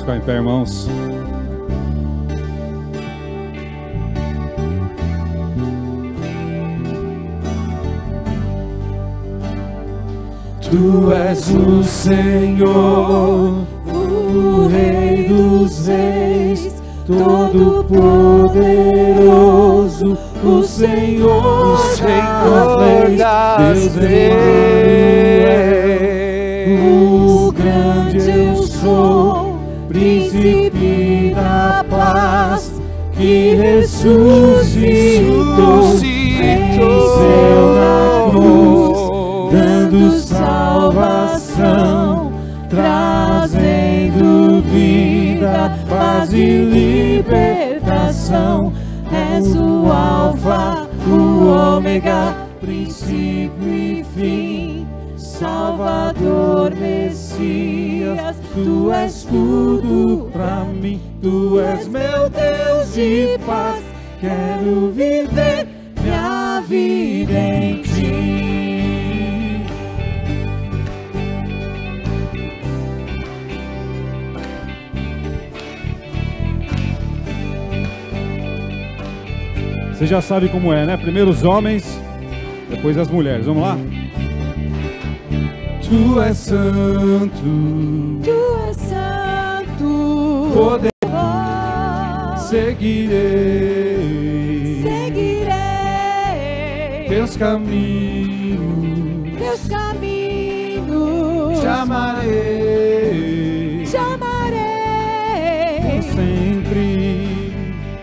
ficar em pé, irmãos. Tu és o Senhor, o Rei dos Reis, Todo-Poderoso, o Senhor das leis, o grande eu sou, Príncipe da paz, que ressuscitou, venceu na cruz, dando salvação, trazendo vida, paz e libertação. És o Alfa, o Ômega, princípio e fim, Salvador, Messias. Tu és tudo pra mim, tu és meu Deus de paz. Quero viver minha vida em ti. Você já sabe como é, né? Primeiro os homens, depois as mulheres. Vamos lá? Tu és santo, poder, seguirei teus caminhos, chamarei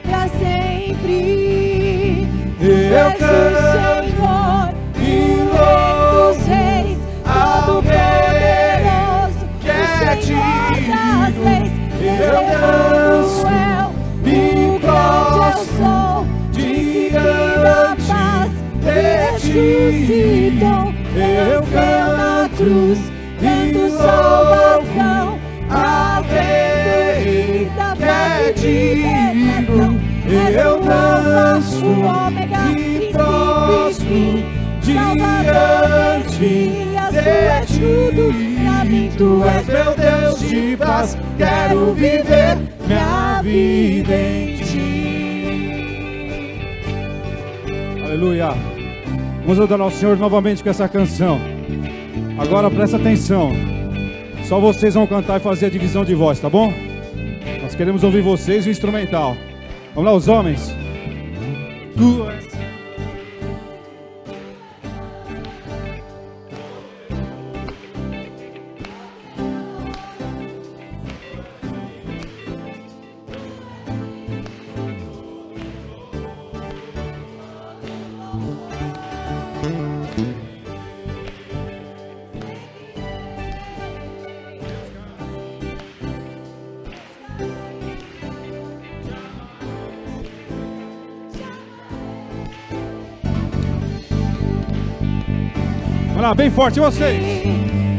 pra sempre. Eu canto, Senhor, e Rei dos Reis, Todo-Poderoso, que é digno. Eu danço e prostro diante de ti. Eu canto e salvação, a Rei que é digno. Eu danço e prostro diante de ti. Tu és meu Deus de paz, quero viver minha vida em ti. Aleluia. Vamos adorar ao Senhor novamente com essa canção. Agora presta atenção. Só vocês vão cantar e fazer a divisão de voz, tá bom? Nós queremos ouvir vocês e o instrumental. Vamos lá, os homens. Tu és... Vamos lá, bem forte, vocês.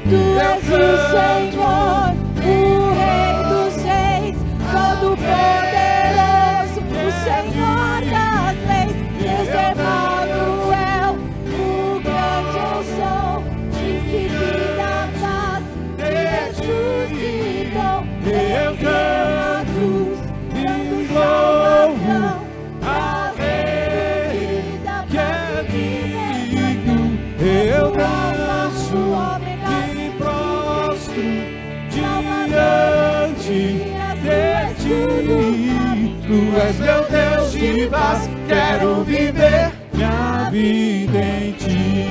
Tu és o Senhor, o Rei dos Reis, Todo-Poderoso, o Senhor das leis. Deus Emanuel, o grande eu sou, Príncipe da paz, ressuscitou, venceu na cruz, dando salvação, a Rei que é digno. Eu danço e prostro diante de ti. Tu és meu Deus de paz, quero viver minha vida em ti.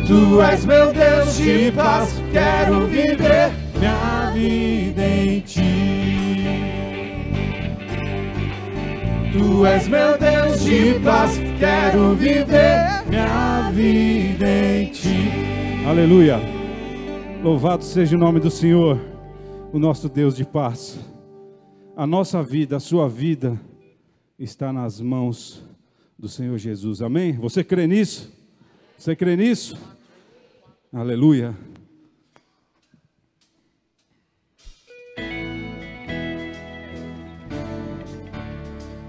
Tu és meu Deus de paz, quero viver minha vida em ti. Tu és meu Deus de paz, quero viver minha vida em ti. Aleluia. Louvado seja o nome do Senhor, o nosso Deus de paz. A nossa vida, a sua vida está nas mãos do Senhor Jesus. Amém? Você crê nisso? Você crê nisso? Aleluia.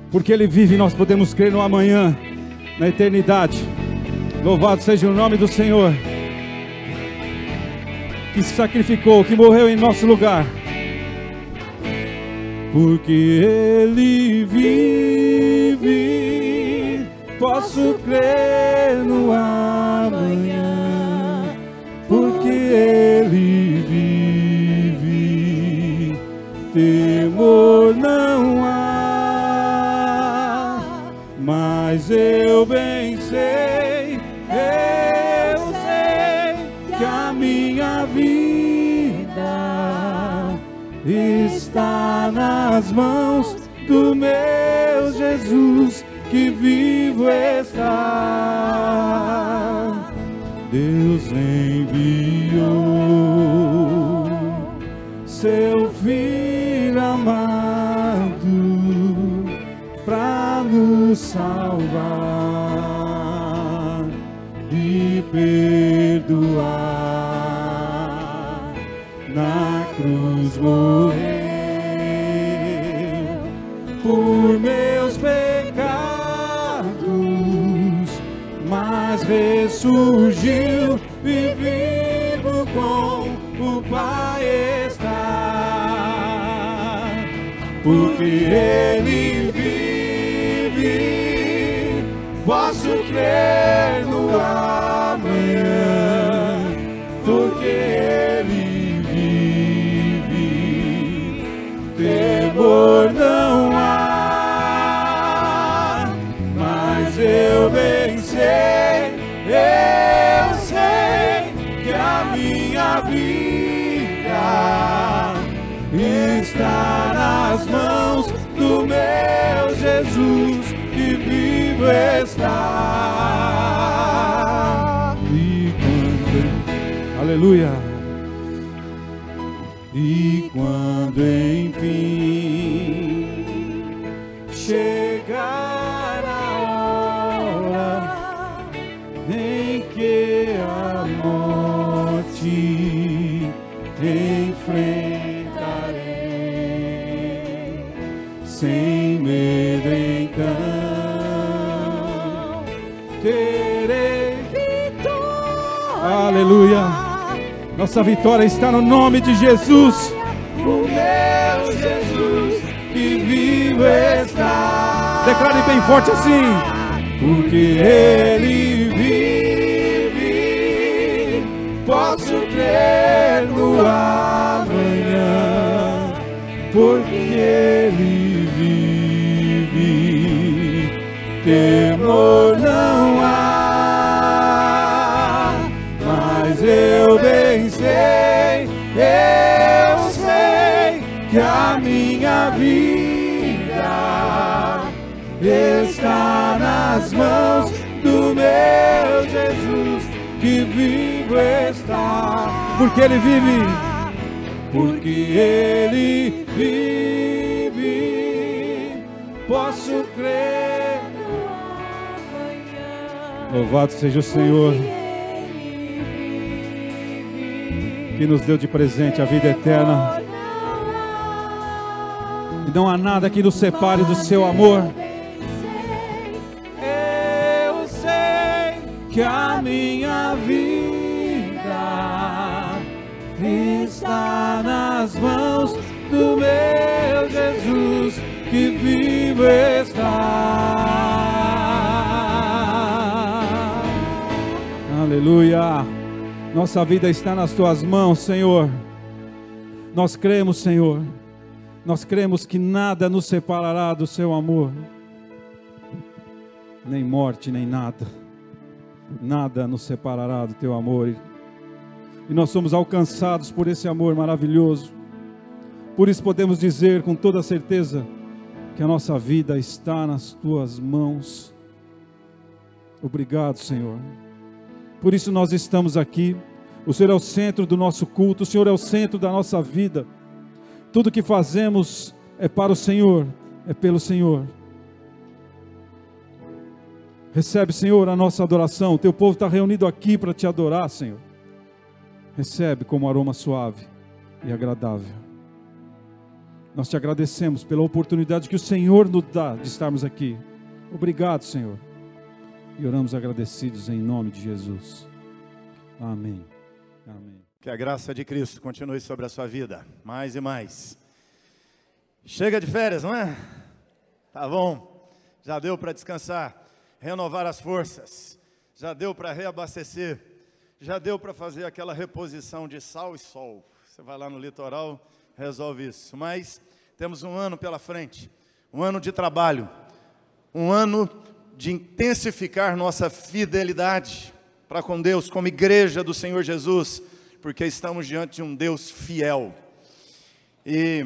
Porque Ele vive, nós podemos crer no amanhã, na eternidade. Louvado seja o nome do Senhor. que se sacrificou, que morreu em nosso lugar. Porque Ele vive, posso crer no amanhã. Porque Ele vive, temor não há. Mas eu bem sei, que a minha vida está nas mãos do meu Jesus, que vivo está. Deus enviou seu Filho amado para nos salvar e perdoar. Na cruz morreu por meus pecados, mas ressurgiu e vivo com o Pai está. Porque Ele vive, posso crer no amanhã. Porque Ele vive, temor não há. Mas eu bem sei, que a minha vida está nas mãos do meu Jesus, que vivo está. E quando, aleluia, e quando enfim chegar a hora em que a morte enfrentarei, sem medo então terei vitória. Aleluia. Nossa vitória está no nome de Jesus. O meu Jesus que vivo está. Declare bem forte assim. Porque Ele vive, posso crer no amanhã. Porque Ele vive, temor não há. Mas eu bem sei, que a minha vida está nas mãos do meu Jesus, que vivo está. Porque Ele vive, porque Ele vive, posso crer no amanhã. Louvado seja o Senhor, que nos deu de presente a vida eterna. E não há nada que nos separe do seu amor. Eu sei que a minha vida está nas mãos do meu Jesus, que vivo está. Aleluia. Nossa vida está nas tuas mãos, Senhor. Nós cremos, Senhor. Nós cremos que nada nos separará do seu amor. Nem morte, nem nada. Nada nos separará do teu amor. E nós somos alcançados por esse amor maravilhoso. Por isso podemos dizer com toda certeza que a nossa vida está nas tuas mãos. Obrigado, Senhor. Por isso nós estamos aqui. O Senhor é o centro do nosso culto. O Senhor é o centro da nossa vida. Tudo que fazemos é para o Senhor, é pelo Senhor. Recebe, Senhor, a nossa adoração. O teu povo está reunido aqui para te adorar, Senhor. Recebe como aroma suave e agradável. Nós te agradecemos pela oportunidade que o Senhor nos dá de estarmos aqui. Obrigado, Senhor. E oramos agradecidos em nome de Jesus. Amém. Amém. Que a graça de Cristo continue sobre a sua vida, mais e mais. Chega de férias, não é? Tá bom, já deu para descansar, renovar as forças, já deu para reabastecer, já deu para fazer aquela reposição de sal e sol. Você vai lá no litoral, resolve isso. Mas temos um ano pela frente, um ano de trabalho, um ano de intensificar nossa fidelidade para com Deus, como igreja do Senhor Jesus, porque estamos diante de um Deus fiel. E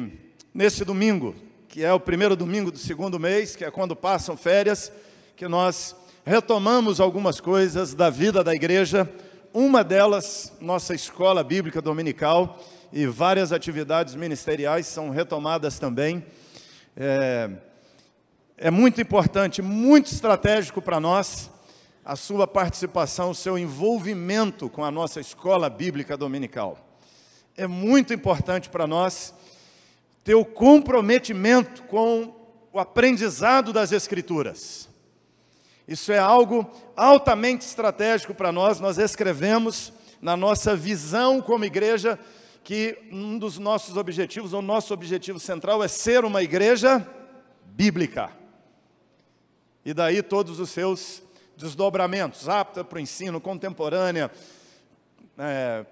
nesse domingo, que é o primeiro domingo do segundo mês, que é quando passam férias, que nós retomamos algumas coisas da vida da igreja, uma delas, nossa escola bíblica dominical, e várias atividades ministeriais são retomadas também. É muito importante, muito estratégico para nós, a sua participação, o seu envolvimento com a nossa escola bíblica dominical. É muito importante para nós ter o comprometimento com o aprendizado das Escrituras. Isso é algo altamente estratégico para nós. Nós escrevemos na nossa visão como igreja que um dos nossos objetivos, ou nosso objetivo central, é ser uma igreja bíblica. E daí todos os seus desdobramentos, apta para o ensino, contemporânea,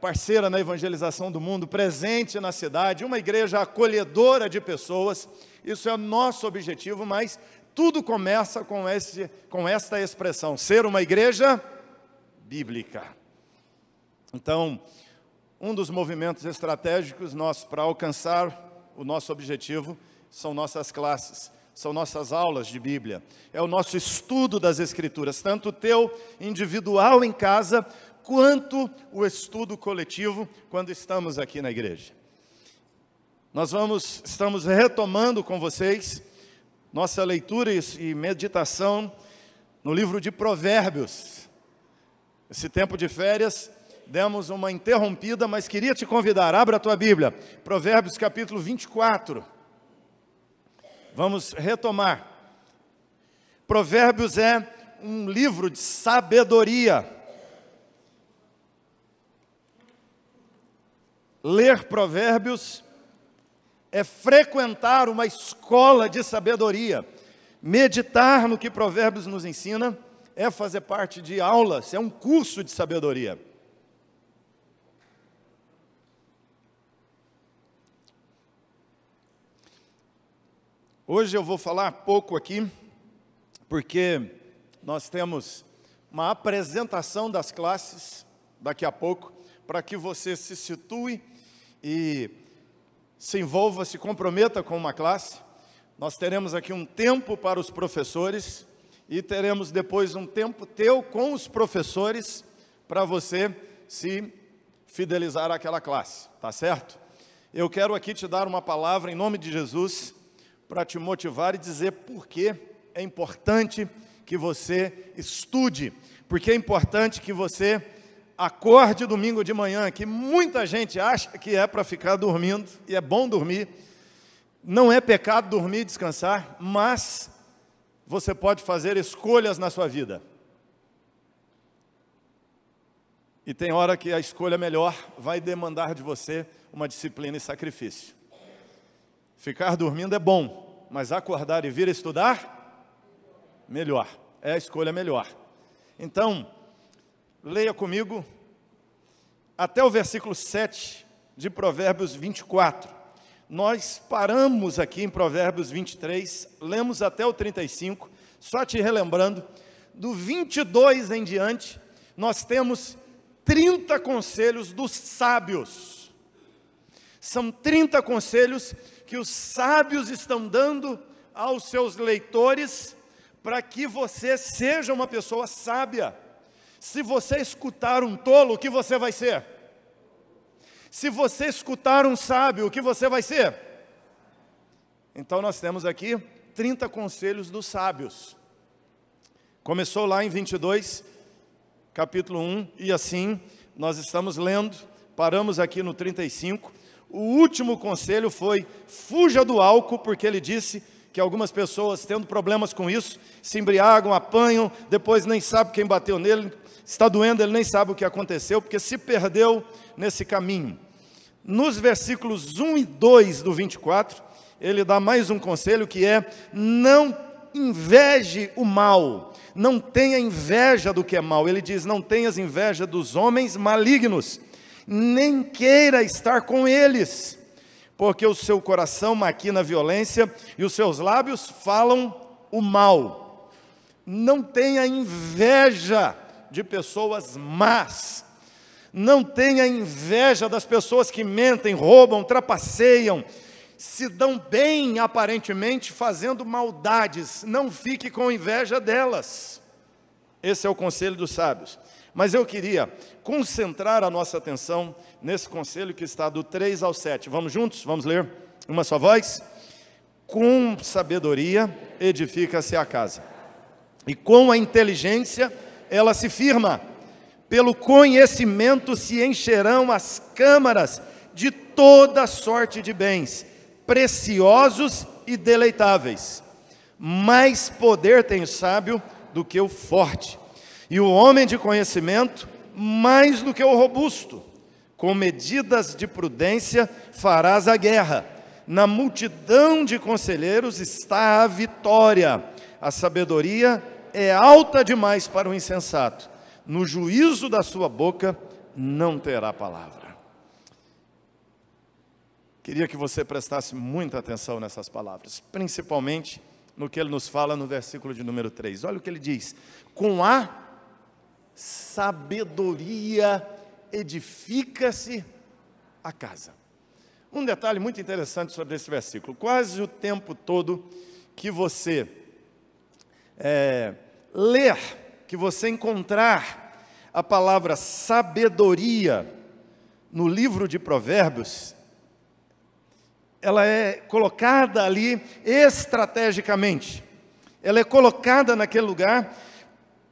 parceira na evangelização do mundo, presente na cidade, uma igreja acolhedora de pessoas. Isso é o nosso objetivo, mas tudo começa com esta expressão, ser uma igreja bíblica. Então, um dos movimentos estratégicos nossos para alcançar o nosso objetivo são nossas classes, são nossas aulas de Bíblia, é o nosso estudo das Escrituras, tanto o teu individual em casa, quanto o estudo coletivo quando estamos aqui na igreja. Nós estamos retomando com vocês nossa leitura e meditação no livro de Provérbios. Esse tempo de férias, demos uma interrompida, mas queria te convidar, abra a tua Bíblia, Provérbios capítulo 24. Vamos retomar. Provérbios é um livro de sabedoria. Ler Provérbios é frequentar uma escola de sabedoria. Meditar no que Provérbios nos ensina é fazer parte de aulas, é um curso de sabedoria. Hoje eu vou falar pouco aqui, porque nós temos uma apresentação das classes daqui a pouco, para que você se situe e se envolva, se comprometa com uma classe. Nós teremos aqui um tempo para os professores e teremos depois um tempo teu com os professores para você se fidelizar àquela classe, tá certo? Eu quero aqui te dar uma palavra em nome de Jesus para te motivar e dizer por que é importante que você estude, porque é importante que você acorde domingo de manhã, que muita gente acha que é para ficar dormindo, e é bom dormir. Não é pecado dormir e descansar, mas você pode fazer escolhas na sua vida. E tem hora que a escolha melhor vai demandar de você uma disciplina e sacrifício. Ficar dormindo é bom, mas acordar e vir estudar, melhor. É a escolha melhor. Então, leia comigo até o versículo 7 de Provérbios 24. Nós paramos aqui em Provérbios 23, lemos até o 35, só te relembrando, do 22 em diante, nós temos 30 conselhos dos sábios. São 30 conselhos que os sábios estão dando aos seus leitores para que você seja uma pessoa sábia. Se você escutar um tolo, o que você vai ser? Se você escutar um sábio, o que você vai ser? Então nós temos aqui 30 conselhos dos sábios. Começou lá em 22, capítulo 1, e assim nós estamos lendo, paramos aqui no 35. O último conselho foi, fuja do álcool, porque ele disse que algumas pessoas, tendo problemas com isso, se embriagam, apanham, depois nem sabe quem bateu nele, está doendo, ele nem sabe o que aconteceu, porque se perdeu nesse caminho. Nos versículos 1 e 2 do 24, ele dá mais um conselho que é: não inveje o mal, não tenha inveja do que é mal. Ele diz: não tenhas inveja dos homens malignos, nem queira estar com eles, porque o seu coração maquina violência e os seus lábios falam o mal. Não tenha inveja de pessoas más, não tenha inveja das pessoas que mentem, roubam, trapaceiam, se dão bem aparentemente fazendo maldades. Não fique com inveja delas. Esse é o conselho dos sábios. Mas eu queria concentrar a nossa atenção nesse conselho que está do 3 ao 7. Vamos juntos? Vamos ler? Uma só voz? Com sabedoria edifica-se a casa, e com a inteligência ela se firma. Pelo conhecimento se encherão as câmaras de toda sorte de bens, preciosos e deleitáveis. Mais poder tem o sábio do que o forte, e o homem de conhecimento mais do que o robusto. Com medidas de prudência farás a guerra, na multidão de conselheiros está a vitória. A sabedoria é alta demais para o insensato, no juízo da sua boca não terá palavra. Queria que você prestasse muita atenção nessas palavras, principalmente no que ele nos fala no versículo de número 3. Olha o que ele diz: com a sabedoria edifica-se a casa. Um detalhe muito interessante sobre esse versículo: quase o tempo todo que você ler, que você encontrar a palavra sabedoria no livro de Provérbios, ela é colocada ali estrategicamente, ela é colocada naquele lugar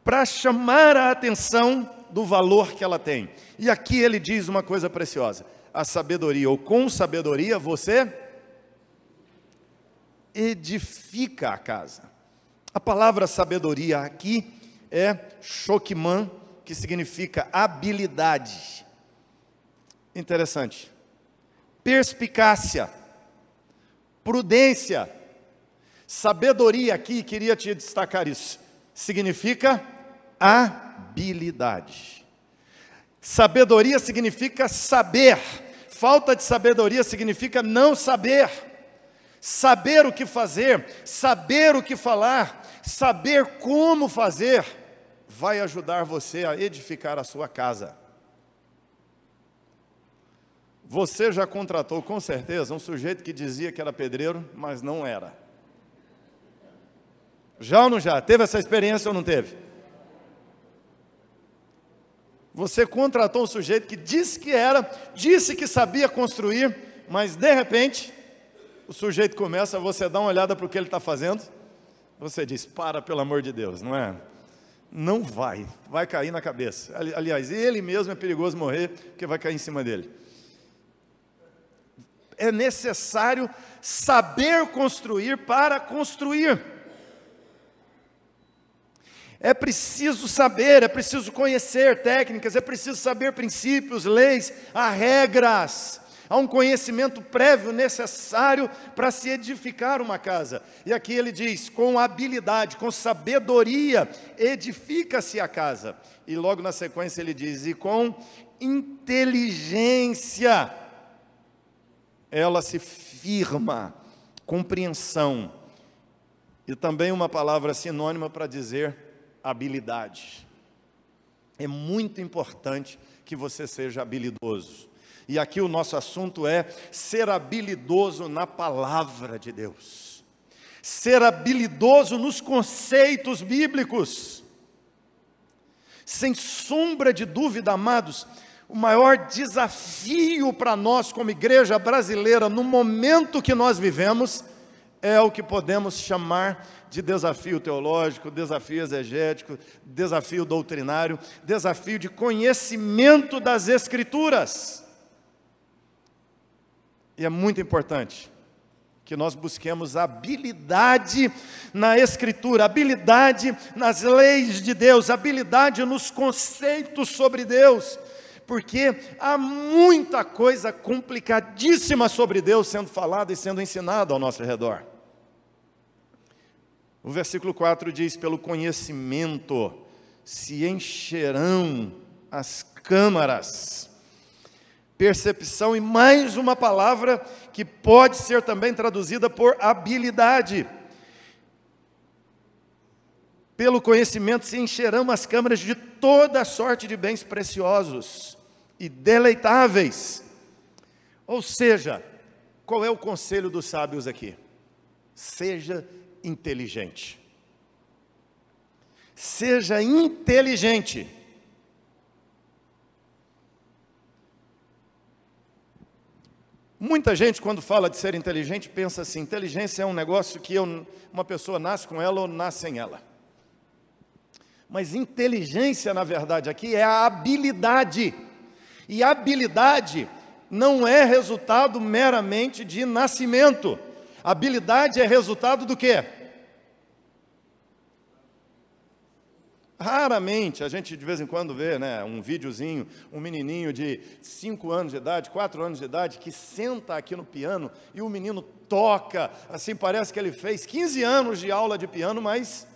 para chamar a atenção do valor que ela tem. E aqui ele diz uma coisa preciosa: a sabedoria, ou com sabedoria, você edifica a casa. A palavra sabedoria aqui é shokman, que significa habilidade. Interessante. Perspicácia, prudência. Sabedoria aqui, queria te destacar isso, significa habilidade. Sabedoria significa saber. Falta de sabedoria significa não saber. Saber o que fazer, saber o que falar, saber como fazer, vai ajudar você a edificar a sua casa. Você já contratou com certeza um sujeito que dizia que era pedreiro, mas não era. Já ou não já? Teve essa experiência ou não teve? Você contratou um sujeito que disse que era, disse que sabia construir, mas de repente o sujeito começa, você dá uma olhada para o que ele está fazendo, você diz: para, pelo amor de Deus, não é? Não vai cair na cabeça. Aliás, ele mesmo é perigoso morrer, porque vai cair em cima dele. É necessário saber construir para construir. É preciso saber, é preciso conhecer técnicas, é preciso saber princípios, leis, há regras. Há um conhecimento prévio necessário para se edificar uma casa. E aqui ele diz: com habilidade, com sabedoria, edifica-se a casa. E logo na sequência ele diz: e com inteligência, ela se firma. Compreensão. E também uma palavra sinônima para dizer habilidade. É muito importante que você seja habilidoso. E aqui o nosso assunto é ser habilidoso na palavra de Deus. Ser habilidoso nos conceitos bíblicos. Sem sombra de dúvida, amados, o maior desafio para nós como igreja brasileira, no momento que nós vivemos, é o que podemos chamar de desafio teológico, desafio exegético, desafio doutrinário, desafio de conhecimento das Escrituras. E é muito importante que nós busquemos habilidade na Escritura, habilidade nas leis de Deus, habilidade nos conceitos sobre Deus, porque há muita coisa complicadíssima sobre Deus sendo falada e sendo ensinada ao nosso redor. O versículo 4 diz: pelo conhecimento se encherão as câmaras. Percepção, e mais uma palavra que pode ser também traduzida por habilidade. Pelo conhecimento se encherão as câmaras de toda sorte de bens preciosos e deleitáveis. Ou seja, qual é o conselho dos sábios aqui? Seja inteligente. Seja inteligente. Muita gente, quando fala de ser inteligente, pensa assim: inteligência é um negócio que uma pessoa nasce com ela ou nasce sem ela. Mas inteligência, na verdade, aqui é a habilidade. E habilidade não é resultado meramente de nascimento. Habilidade é resultado do quê? Raramente a gente de vez em quando vê, né, um videozinho, um menininho de 5 anos de idade, 4 anos de idade, que senta aqui no piano e o menino toca, assim parece que ele fez 15 anos de aula de piano, mas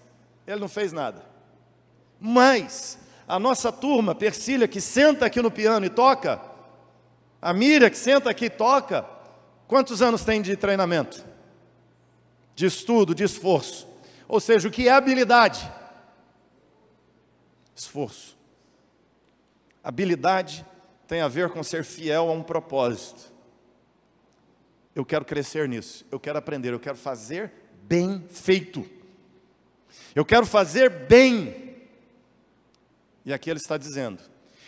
ele não fez nada. Mas a nossa turma, Persília, que senta aqui no piano e toca, a Miriam, que senta aqui e toca, quantos anos tem de treinamento? De estudo, de esforço. Ou seja, o que é habilidade? Esforço. Habilidade tem a ver com ser fiel a um propósito. Eu quero crescer nisso, eu quero aprender, eu quero fazer bem feito. Eu quero fazer bem. E aqui ele está dizendo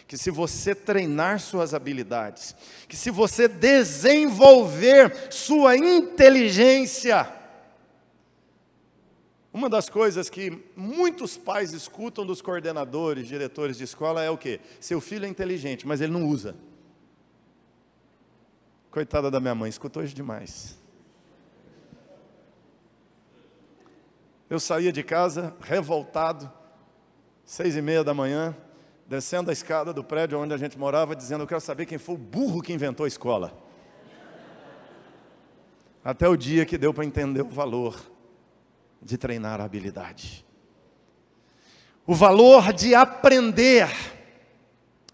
que se você treinar suas habilidades, que se você desenvolver sua inteligência. Uma das coisas que muitos pais escutam dos coordenadores, diretores de escola é o quê? Seu filho é inteligente, mas ele não usa. Coitada da minha mãe, escutou isso demais. Eu saía de casa revoltado, 6h30 da manhã, descendo a escada do prédio onde a gente morava, dizendo: eu quero saber quem foi o burro que inventou a escola. Até o dia que deu para entender o valor de treinar a habilidade. O valor de aprender.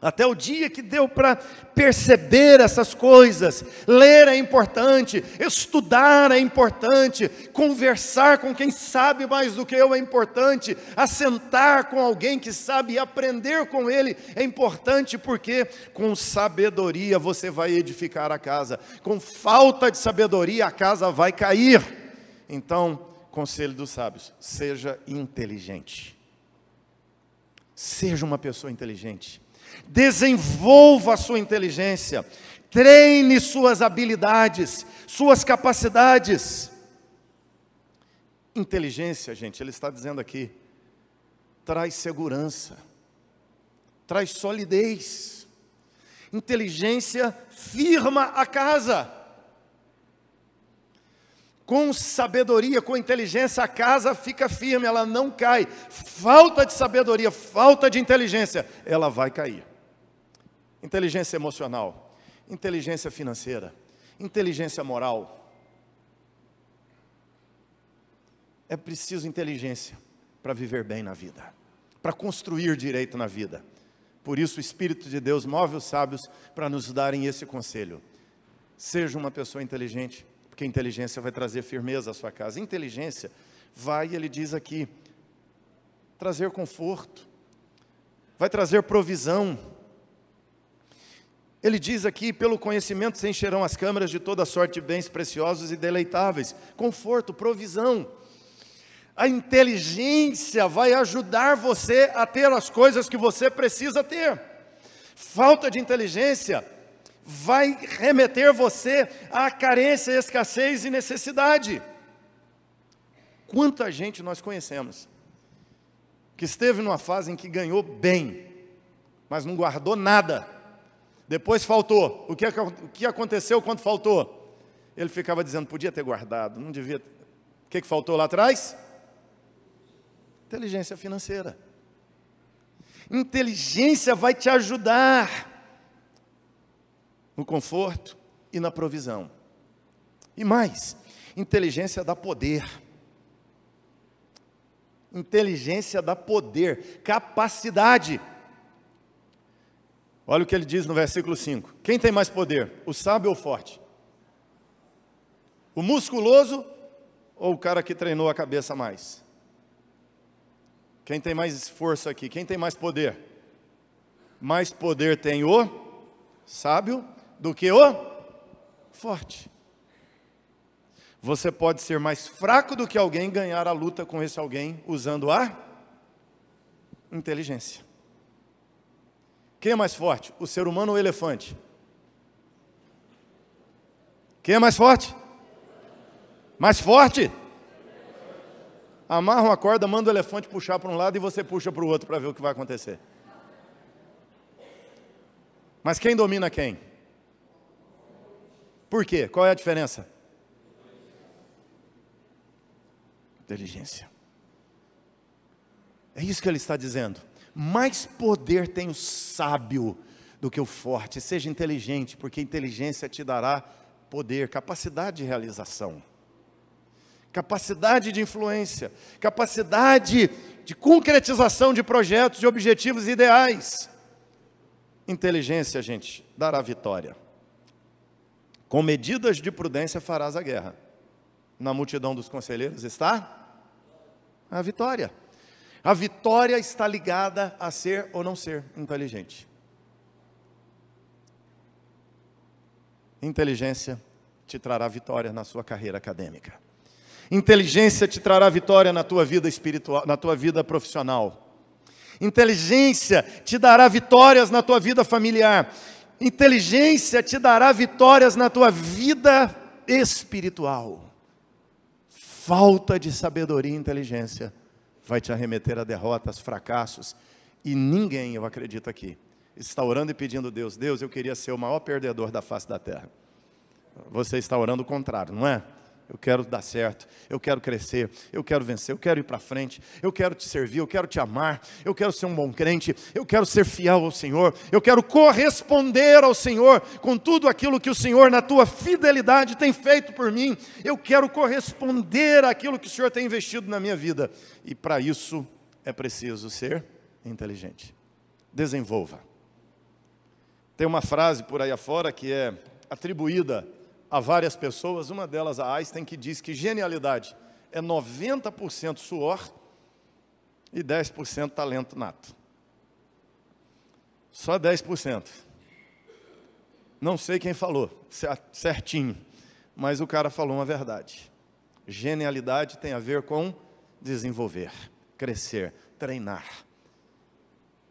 Até o dia que deu para perceber essas coisas. Ler é importante, estudar é importante, conversar com quem sabe mais do que eu é importante, assentar com alguém que sabe e aprender com ele é importante, porque com sabedoria você vai edificar a casa. Com falta de sabedoria a casa vai cair. Então, conselho dos sábios: seja inteligente. Seja uma pessoa inteligente. Desenvolva a sua inteligência. Treine suas habilidades, suas capacidades. Inteligência, gente, ele está dizendo aqui, traz segurança, traz solidez. Inteligência firma a casa. Com sabedoria, com inteligência, a casa fica firme, ela não cai. Falta de sabedoria, falta de inteligência, ela vai cair. Inteligência emocional, inteligência financeira, inteligência moral. É preciso inteligência para viver bem na vida, para construir direito na vida. Por isso o Espírito de Deus move os sábios para nos darem esse conselho. Seja uma pessoa inteligente, porque inteligência vai trazer firmeza à sua casa. Inteligência vai, ele diz aqui, trazer conforto, vai trazer provisão. Ele diz aqui: pelo conhecimento se encherão as câmaras de toda sorte de bens preciosos e deleitáveis. Conforto, provisão. A inteligência vai ajudar você a ter as coisas que você precisa ter. Falta de inteligência vai remeter você à carência, escassez e necessidade. Quanta gente nós conhecemos que esteve numa fase em que ganhou bem, mas não guardou nada. Depois faltou. O que aconteceu quando faltou? ele ficava dizendo, podia ter guardado, não devia. O que faltou lá atrás? Inteligência financeira. Inteligência vai te ajudar no conforto e na provisão. E mais, inteligência dá poder. Inteligência dá poder, capacidade. Olha o que ele diz no versículo 5. Quem tem mais poder? O sábio ou o forte? O musculoso ou o cara que treinou a cabeça mais? Quem tem mais esforço aqui? Quem tem mais poder? Mais poder tem o sábio do que o forte. Você pode ser mais fraco do que alguém e ganhar a luta com esse alguém usando a inteligência. Quem é mais forte? O ser humano ou o elefante? Quem é mais forte? Mais forte? Amarra uma corda, manda o elefante puxar para um lado e você puxa para o outro para ver o que vai acontecer. Mas quem domina quem? Por quê? Qual é a diferença? Inteligência. É isso que ele está dizendo. Mais poder tem o sábio do que o forte. Seja inteligente, porque inteligência te dará poder, capacidade de realização, capacidade de influência, capacidade de concretização de projetos, de objetivos e ideais. Inteligência, gente, dará vitória. Com medidas de prudência farás a guerra. Na multidão dos conselheiros está a vitória. A vitória está ligada a ser ou não ser inteligente. Inteligência te trará vitória na sua carreira acadêmica. Inteligência te trará vitória na tua vida espiritual, na tua vida profissional. Inteligência te dará vitórias na tua vida familiar. Inteligência te dará vitórias na tua vida espiritual. Falta de sabedoria e inteligência vai te arremeter a derrotas, fracassos. E ninguém, eu acredito aqui, está orando e pedindo a Deus, Deus, eu queria ser o maior perdedor da face da terra. Você está orando o contrário, não é? Eu quero dar certo, eu quero crescer, eu quero vencer, eu quero ir para frente, eu quero te servir, eu quero te amar, eu quero ser um bom crente, eu quero ser fiel ao Senhor, eu quero corresponder ao Senhor com tudo aquilo que o Senhor na tua fidelidade tem feito por mim, eu quero corresponder àquilo que o Senhor tem investido na minha vida, e para isso é preciso ser inteligente. Desenvolva. Tem uma frase por aí afora que é atribuída a várias pessoas, uma delas a Einstein, que diz que genialidade é 90% suor e 10% talento nato. Só 10%. Não sei quem falou, certinho, mas o cara falou uma verdade. Genialidade tem a ver com desenvolver, crescer, treinar.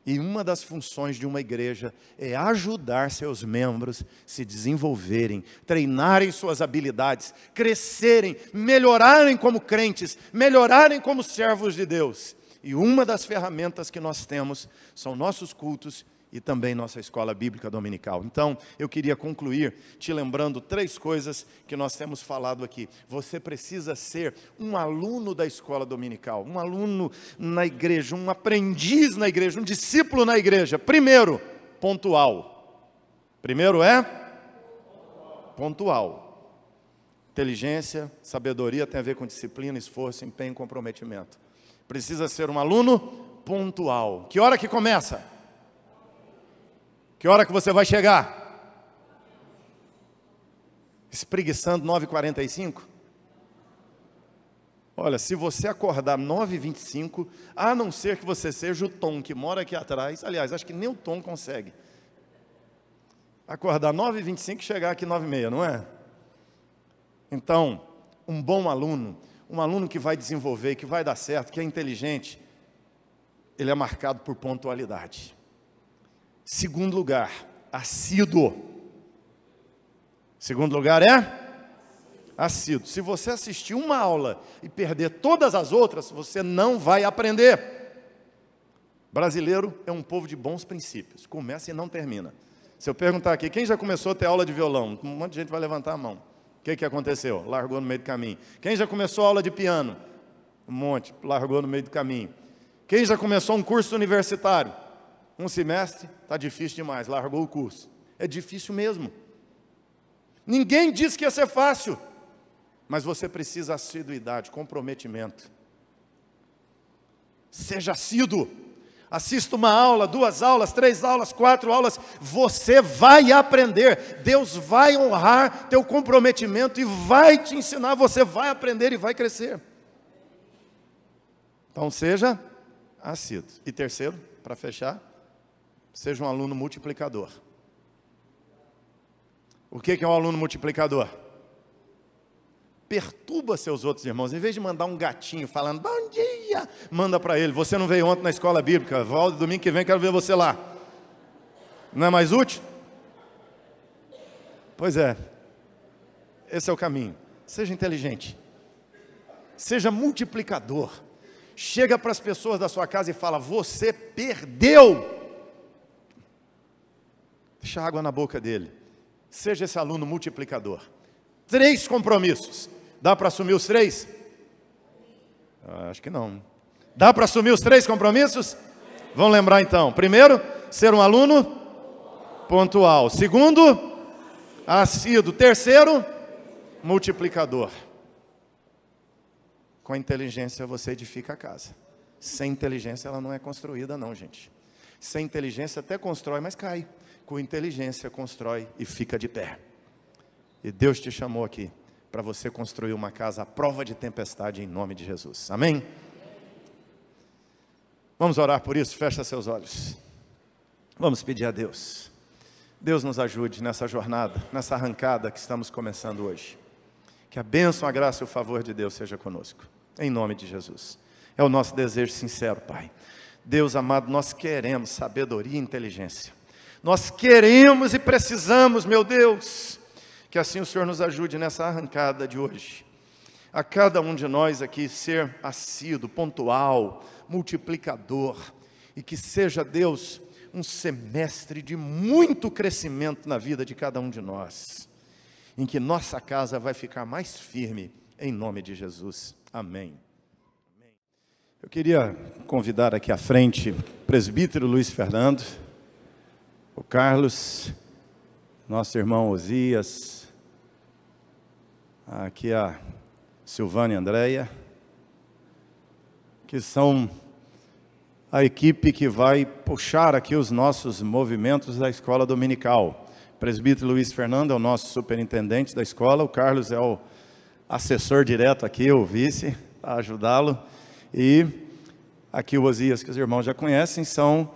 E uma das funções de uma igreja é ajudar seus membros a se desenvolverem, treinarem suas habilidades, crescerem, melhorarem como crentes, melhorarem como servos de Deus. E uma das ferramentas que nós temos são nossos cultos e também nossa escola bíblica dominical. Então, eu queria concluir te lembrando 3 coisas que nós temos falado aqui. Você precisa ser um aluno da escola dominical, um aluno na igreja, um aprendiz na igreja, um discípulo na igreja. Primeiro, pontual. Primeiro é pontual. Inteligência, sabedoria tem a ver com disciplina, esforço, empenho e comprometimento. Precisa ser um aluno pontual. Que hora que começa? Que hora que você vai chegar? Espreguiçando 9h45? Olha, se você acordar 9h25, a não ser que você seja o Tom, que mora aqui atrás, aliás, acho que nem o Tom consegue. Acordar 9h25 e chegar aqui 9h30, não é? Então, um bom aluno, um aluno que vai desenvolver, que vai dar certo, que é inteligente, ele é marcado por pontualidade. Segundo lugar, assíduo. Segundo lugar é assíduo. Se você assistir uma aula e perder todas as outras, você não vai aprender. Brasileiro é um povo de bons princípios. Começa e não termina. Se eu perguntar aqui, quem já começou a ter aula de violão? Um monte de gente vai levantar a mão. O que aconteceu? Largou no meio do caminho. Quem já começou aula de piano? Um monte, largou no meio do caminho. Quem já começou um curso universitário? Um semestre, está difícil demais, largou o curso. É difícil mesmo. Ninguém disse que ia ser fácil, mas você precisa de assiduidade, comprometimento. Seja assíduo. Assista uma aula, 2 aulas, 3 aulas, 4 aulas. Você vai aprender. Deus vai honrar teu comprometimento e vai te ensinar. Você vai aprender e vai crescer. Então seja assíduo. E terceiro, para fechar, seja um aluno multiplicador. O que é um aluno multiplicador? Perturba seus outros irmãos. Em vez de mandar um gatinho falando, bom dia, manda para ele. Você não veio ontem na escola bíblica, volta domingo que vem, quero ver você lá. Não é mais útil? Pois é. Esse é o caminho. Seja inteligente. Seja multiplicador. Chega para as pessoas da sua casa e fala, você perdeu. Deixa água na boca dele. Seja esse aluno multiplicador. 3 compromissos. Dá para assumir os 3? Acho que não. Dá para assumir os 3 compromissos? Vamos lembrar então. Primeiro, ser um aluno pontual. Segundo, assíduo. Terceiro, multiplicador. Com inteligência você edifica a casa. Sem inteligência ela não é construída não, gente. Sem inteligência até constrói, mas cai. Com inteligência constrói e fica de pé. E Deus te chamou aqui para você construir uma casa à prova de tempestade em nome de Jesus. Amém? Vamos orar por isso? Fecha seus olhos. Vamos pedir a Deus. Deus nos ajude nessa jornada, nessa arrancada que estamos começando hoje. Que a bênção, a graça e o favor de Deus seja conosco. Em nome de Jesus. É o nosso desejo sincero, Pai. Deus amado, nós queremos sabedoria e inteligência. Nós queremos e precisamos, meu Deus, que assim o Senhor nos ajude nessa arrancada de hoje. A cada um de nós aqui ser assíduo, pontual, multiplicador. E que seja, Deus, um semestre de muito crescimento na vida de cada um de nós. Em que nossa casa vai ficar mais firme, em nome de Jesus. Amém. Eu queria convidar aqui à frente o presbítero Luiz Fernando, o Carlos, nosso irmão Osias, aqui a Silvânia e Andréia, que são a equipe que vai puxar aqui os nossos movimentos da escola dominical. O presbítero Luiz Fernando é o nosso superintendente da escola, o Carlos é o assessor direto aqui, o vice, para ajudá-lo. E aqui o Osias, que os irmãos já conhecem, são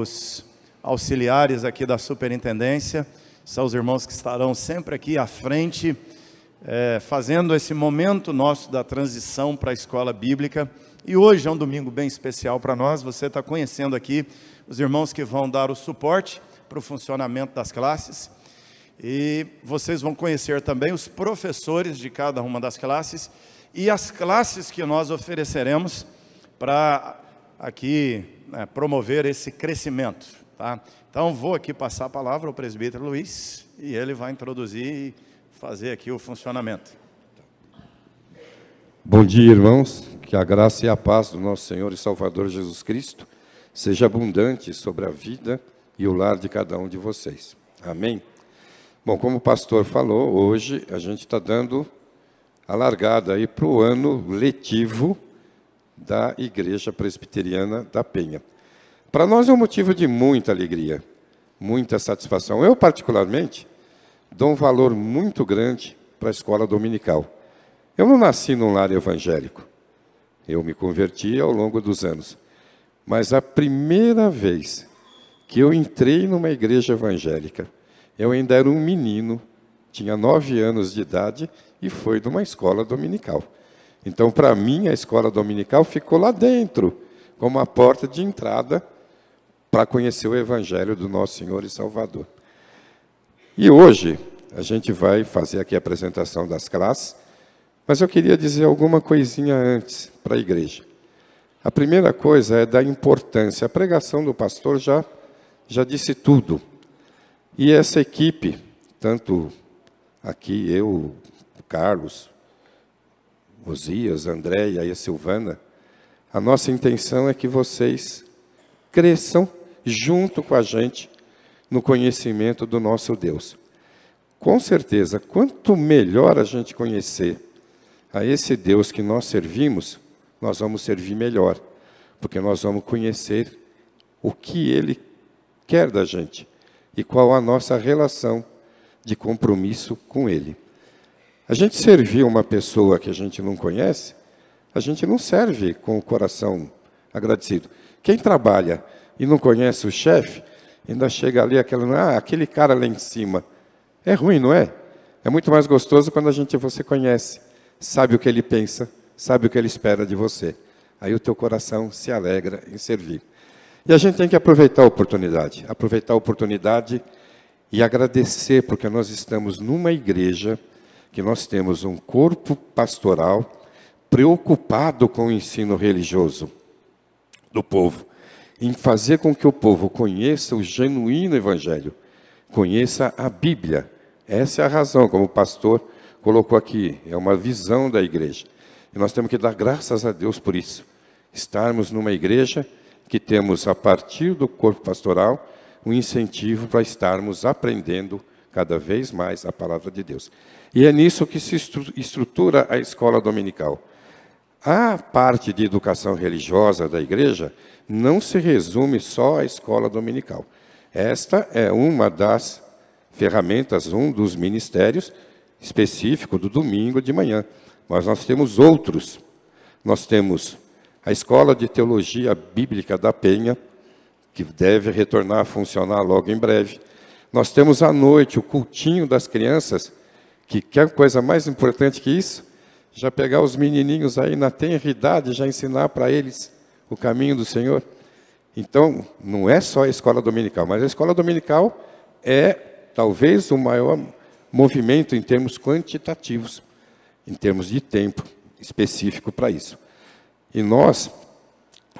os auxiliares aqui da superintendência, são os irmãos que estarão sempre aqui à frente, fazendo esse momento nosso da transição para a escola bíblica. E hoje é um domingo bem especial para nós, você está conhecendo aqui os irmãos que vão dar o suporte para o funcionamento das classes, e vocês vão conhecer também os professores de cada uma das classes, e as classes que nós ofereceremos para aqui promover esse crescimento. Tá? Então vou aqui passar a palavra ao presbítero Luiz, e ele vai introduzir e fazer aqui o funcionamento. Bom dia, irmãos, que a graça e a paz do nosso Senhor e Salvador Jesus Cristo seja abundante sobre a vida e o lar de cada um de vocês. Amém? Bom, como o pastor falou, hoje a gente está dando a largada aí para o ano letivo da Igreja Presbiteriana da Penha. Para nós é um motivo de muita alegria, muita satisfação. Eu, particularmente, dou um valor muito grande para a escola dominical. Eu não nasci num lar evangélico. Eu me converti ao longo dos anos. Mas a primeira vez que eu entrei numa igreja evangélica, eu ainda era um menino, tinha 9 anos de idade e foi de uma escola dominical. Então, para mim, a escola dominical ficou lá dentro, como a porta de entrada para conhecer o Evangelho do nosso Senhor e Salvador. E hoje, a gente vai fazer aqui a apresentação das classes, mas eu queria dizer alguma coisinha antes para a igreja. A primeira coisa é da importância. A pregação do pastor já disse tudo. E essa equipe, tanto aqui eu, Carlos, Osias, Andréia e a Silvana, a nossa intenção é que vocês cresçam junto com a gente no conhecimento do nosso Deus. Com certeza, quanto melhor a gente conhecer a esse Deus que nós servimos, nós vamos servir melhor, porque nós vamos conhecer o que Ele quer da gente e qual a nossa relação de compromisso com Ele. A gente servir uma pessoa que a gente não conhece, a gente não serve com o coração agradecido. Quem trabalha e não conhece o chefe, ainda chega ali aquele cara lá em cima. É ruim, não é? É muito mais gostoso quando você conhece, sabe o que ele pensa, sabe o que ele espera de você. Aí o teu coração se alegra em servir. E a gente tem que aproveitar a oportunidade e agradecer, porque nós estamos numa igreja que nós temos um corpo pastoral preocupado com o ensino religioso do povo, em fazer com que o povo conheça o genuíno evangelho, conheça a Bíblia. Essa é a razão, como o pastor colocou aqui, é uma visão da igreja. E nós temos que dar graças a Deus por isso. Estarmos numa igreja que temos, a partir do corpo pastoral, um incentivo para estarmos aprendendo cada vez mais a palavra de Deus. E é nisso que se estrutura a escola dominical. A parte de educação religiosa da igreja não se resume só à escola dominical. Esta é uma das ferramentas, um dos ministérios específico do domingo de manhã. Mas nós temos outros. Nós temos a Escola de Teologia Bíblica da Penha, que deve retornar a funcionar logo em breve. Nós temos à noite o cultinho das crianças, que quer coisa mais importante que isso? Já pegar os menininhos aí na tenra idade, já ensinar para eles o caminho do Senhor. Então, não é só a escola dominical, mas a escola dominical é talvez o maior movimento em termos quantitativos, em termos de tempo específico para isso. E nós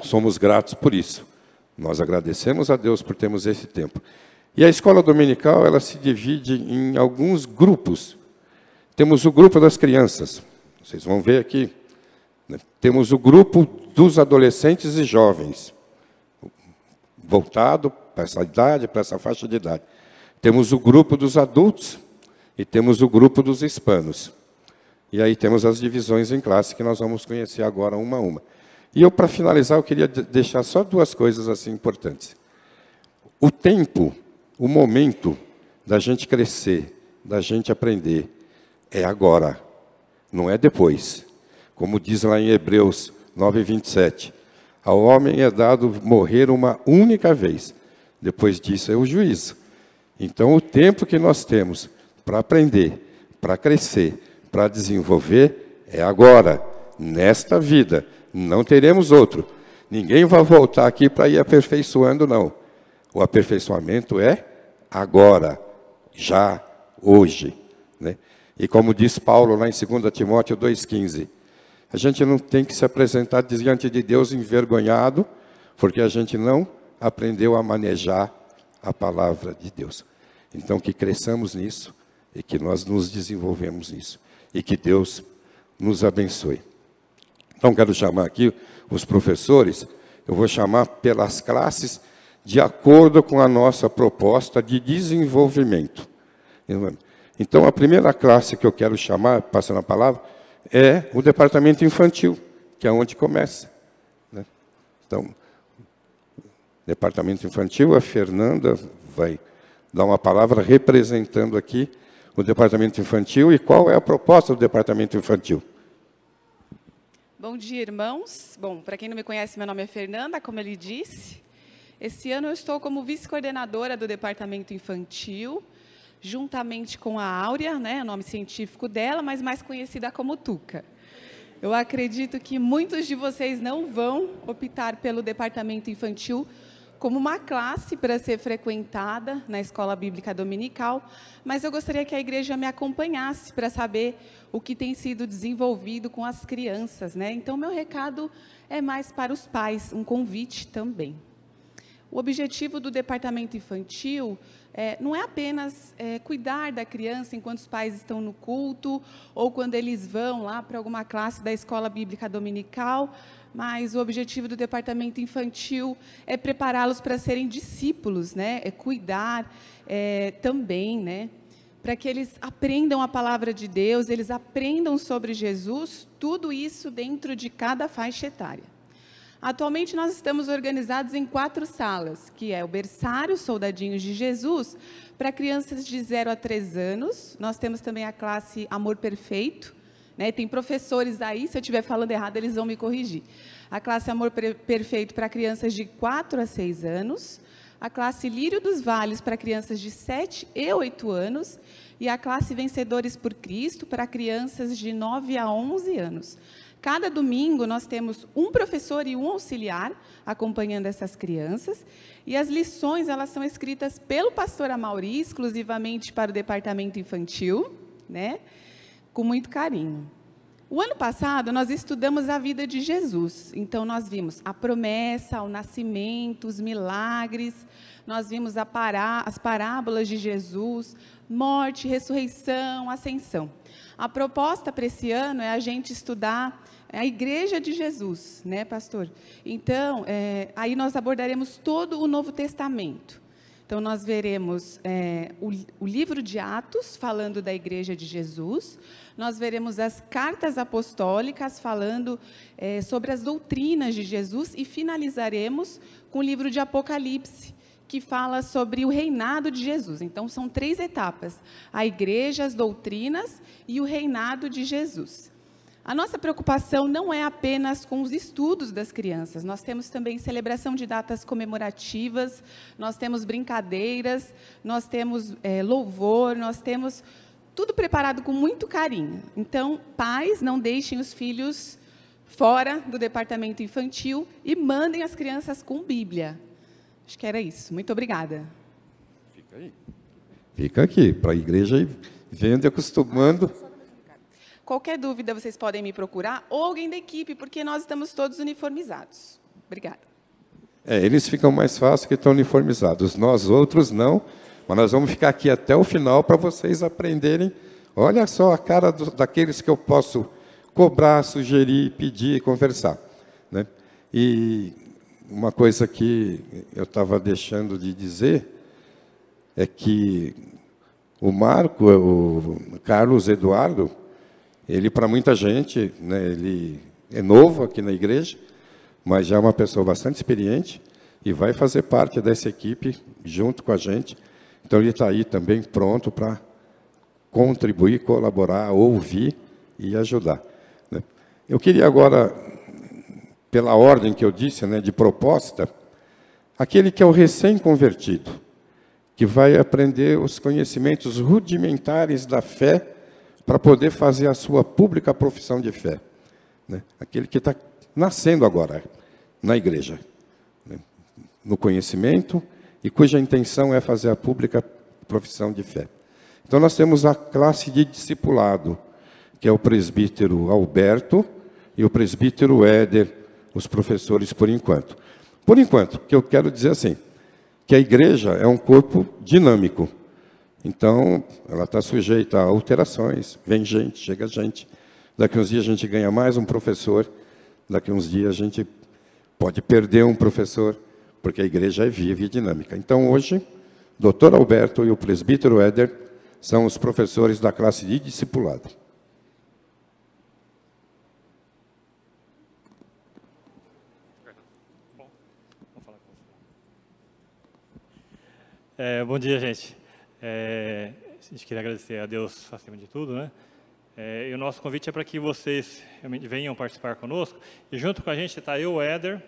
somos gratos por isso. Nós agradecemos a Deus por termos esse tempo. E a escola dominical, ela se divide em alguns grupos. Temos o grupo das crianças. Vocês vão ver aqui. Né? Temos o grupo dos adolescentes e jovens, voltado para essa idade, para essa faixa de idade. Temos o grupo dos adultos e temos o grupo dos hispanos. E aí temos as divisões em classe, que nós vamos conhecer agora uma a uma. E eu, para finalizar, eu queria deixar só duas coisas assim importantes. O tempo, o momento da gente crescer, da gente aprender, é agora, não é depois. Como diz lá em Hebreus 9:27, ao homem é dado morrer uma única vez, depois disso é o juízo. Então, o tempo que nós temos para aprender, para crescer, para desenvolver, é agora, nesta vida. Não teremos outro. Ninguém vai voltar aqui para ir aperfeiçoando, não. O aperfeiçoamento é agora, já, hoje. Né? E como diz Paulo lá em 2 Timóteo 2,15, a gente não tem que se apresentar diante de Deus envergonhado, porque a gente não aprendeu a manejar a palavra de Deus. Então, que cresçamos nisso e que nós nos desenvolvemos nisso. E que Deus nos abençoe. Então, quero chamar aqui os professores, eu vou chamar pelas classes de acordo com a nossa proposta de desenvolvimento. Então, a primeira classe que eu quero chamar, passando a palavra, é o departamento infantil, que é onde começa. Né? Então, departamento infantil, a Fernanda vai dar uma palavra representando aqui o departamento infantil e qual é a proposta do departamento infantil. Bom dia, irmãos. Bom, para quem não me conhece, meu nome é Fernanda, como ele disse. Esse ano eu estou como vice-coordenadora do departamento infantil, juntamente com a Áurea, né, o nome científico dela, mas mais conhecida como Tuca. Eu acredito que muitos de vocês não vão optar pelo departamento infantil como uma classe para ser frequentada na escola bíblica dominical, mas eu gostaria que a igreja me acompanhasse para saber o que tem sido desenvolvido com as crianças, né? Então, meu recado é mais para os pais, um convite também. O objetivo do departamento infantil não é apenas cuidar da criança enquanto os pais estão no culto, ou quando eles vão lá para alguma classe da escola bíblica dominical, mas o objetivo do departamento infantil é prepará-los para serem discípulos, né? É cuidar também, né? Para que eles aprendam a palavra de Deus, eles aprendam sobre Jesus, tudo isso dentro de cada faixa etária. Atualmente, nós estamos organizados em 4 salas, que é o berçário Soldadinhos de Jesus, para crianças de 0 a 3 anos. Nós temos também a classe Amor Perfeito, né? Tem professores aí, se eu estiver falando errado, eles vão me corrigir. A classe Amor Perfeito para crianças de 4 a 6 anos, a classe Lírio dos Vales para crianças de 7 e 8 anos, e a classe Vencedores por Cristo para crianças de 9 a 11 anos. Cada domingo, nós temos um professor e um auxiliar acompanhando essas crianças, e as lições elas são escritas pelo pastor Amaury, exclusivamente para o departamento infantil, né? Com muito carinho. O ano passado, nós estudamos a vida de Jesus. Então, nós vimos a promessa, o nascimento, os milagres, nós vimos as parábolas de Jesus, morte, ressurreição, ascensão. A proposta para esse ano é a gente estudar a Igreja de Jesus, né, pastor? Então, aí nós abordaremos todo o Novo Testamento. Então, nós veremos o livro de Atos, falando da Igreja de Jesus. Nós veremos as cartas apostólicas, falando sobre as doutrinas de Jesus. E finalizaremos com o livro de Apocalipse, que fala sobre o reinado de Jesus. Então, são 3 etapas: a Igreja, as doutrinas e o reinado de Jesus. A nossa preocupação não é apenas com os estudos das crianças, nós temos também celebração de datas comemorativas, nós temos brincadeiras, nós temos louvor, nós temos tudo preparado com muito carinho. Então, pais, não deixem os filhos fora do departamento infantil e mandem as crianças com Bíblia. Acho que era isso. Muito obrigada. Fica aí. Fica aqui, para a igreja ir vendo e acostumando. Qualquer dúvida, vocês podem me procurar, ou alguém da equipe, porque nós estamos todos uniformizados. Obrigada. Eles ficam mais fácil que estão uniformizados. Nós outros não, mas nós vamos ficar aqui até o final para vocês aprenderem. Olha só a cara daqueles que eu posso cobrar, sugerir, pedir, conversar, né? E uma coisa que eu estava deixando de dizer é que o Marco, o Carlos Eduardo, ele, para muita gente, né, ele é novo aqui na igreja, mas já é uma pessoa bastante experiente e vai fazer parte dessa equipe junto com a gente. Então, ele está aí também pronto para contribuir, colaborar, ouvir e ajudar, né? Eu queria agora, pela ordem que eu disse, né, de proposta, aquele que é o recém-convertido, que vai aprender os conhecimentos rudimentares da fé para poder fazer a sua pública profissão de fé, né? Aquele que está nascendo agora na igreja, né, no conhecimento, e cuja intenção é fazer a pública profissão de fé. Então, nós temos a classe de discipulado, que é o presbítero Alberto e o presbítero Éder, os professores por enquanto. Por enquanto, que eu quero dizer assim, que a igreja é um corpo dinâmico. Então, ela está sujeita a alterações, vem gente, chega gente. Daqui uns dias a gente ganha mais um professor, daqui uns dias a gente pode perder um professor, porque a igreja é viva e dinâmica. Então, hoje, o doutor Alberto e o presbítero Éder são os professores da classe de discipulado. Bom dia, gente. A gente queria agradecer a Deus acima de tudo, né? E o nosso convite é para que vocês realmente venham participar conosco. E junto com a gente está eu, o Éder.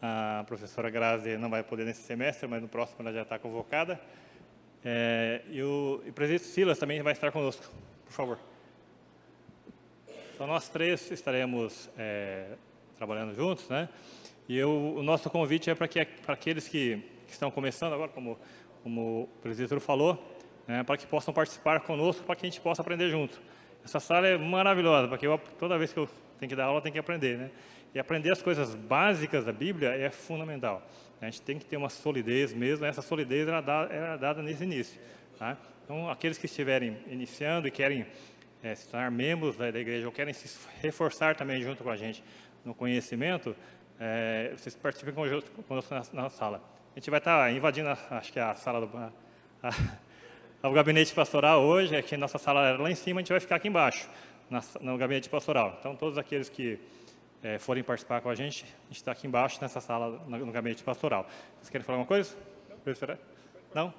A professora Grazi não vai poder nesse semestre, mas no próximo ela já está convocada. E o presbítero Silas também vai estar conosco, por favor. Então, nós 3 estaremos trabalhando juntos, né? E o nosso convite é para aqueles que estão começando agora, como o presbítero falou, né, para que possam participar conosco, para que a gente possa aprender junto. Essa sala é maravilhosa, porque toda vez que eu tenho que dar aula, eu tenho que aprender, né? E aprender as coisas básicas da Bíblia é fundamental. A gente tem que ter uma solidez mesmo, essa solidez era dada nesse início. Tá? Então, aqueles que estiverem iniciando e querem se tornar membros da igreja, ou querem se reforçar também junto com a gente no conhecimento, vocês participem conosco na sala. A gente vai estar invadindo, acho que a sala o gabinete pastoral hoje, aqui nossa sala era lá em cima, a gente vai ficar aqui embaixo, no gabinete pastoral. Então, todos aqueles que forem participar com a gente está aqui embaixo, nessa sala, no gabinete pastoral. Vocês querem falar alguma coisa? Não?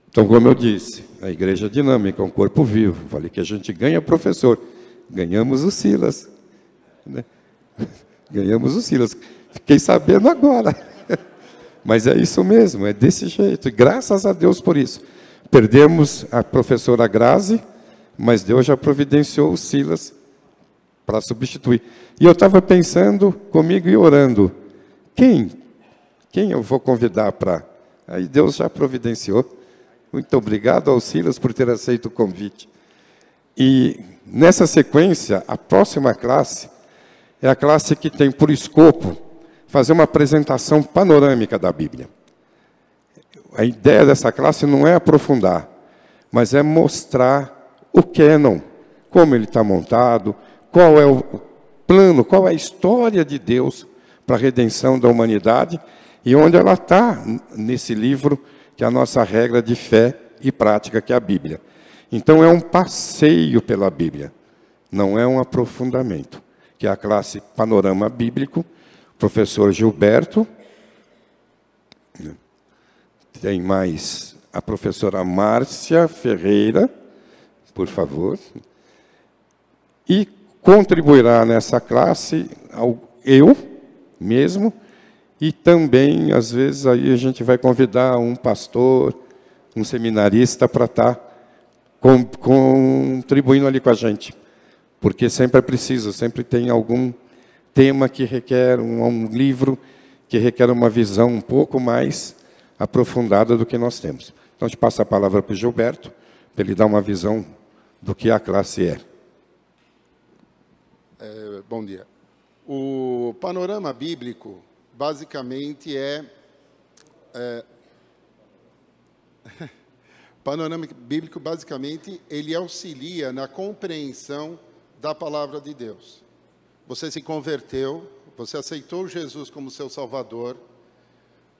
Então, como eu disse, a igreja é dinâmica, é um corpo vivo. Falei que a gente ganha professor. Ganhamos o Silas. Né? Ganhamos o Silas. Fiquei sabendo agora. Mas é isso mesmo, é desse jeito. E graças a Deus por isso. Perdemos a professora Grazi, mas Deus já providenciou o Silas para substituir. E eu estava pensando comigo e orando. Quem eu vou convidar para... Aí Deus já providenciou. Muito obrigado ao Silas por ter aceito o convite. E nessa sequência, a próxima classe é a classe que tem por escopo fazer uma apresentação panorâmica da Bíblia. A ideia dessa classe não é aprofundar, mas é mostrar o cânon, como ele está montado, qual é o plano, qual é a história de Deus para a redenção da humanidade e onde ela está nesse livro, que é a nossa regra de fé e prática, que é a Bíblia. Então, é um passeio pela Bíblia, não é um aprofundamento, que é a classe Panorama Bíblico, professor Gilberto, tem mais a professora Márcia Ferreira, por favor, e contribuirá nessa classe eu mesmo, e também, às vezes, aí a gente vai convidar um pastor, um seminarista para estar contribuindo ali com a gente. Porque sempre é preciso, sempre tem algum tema que requer um livro, que requer uma visão um pouco mais aprofundada do que nós temos. Então, a gente passa a palavra para o Gilberto, para ele dar uma visão do que a classe é. Bom dia. O panorama bíblico, basicamente, panorama bíblico, basicamente, ele auxilia na compreensão da palavra de Deus. Você se converteu, você aceitou Jesus como seu Salvador,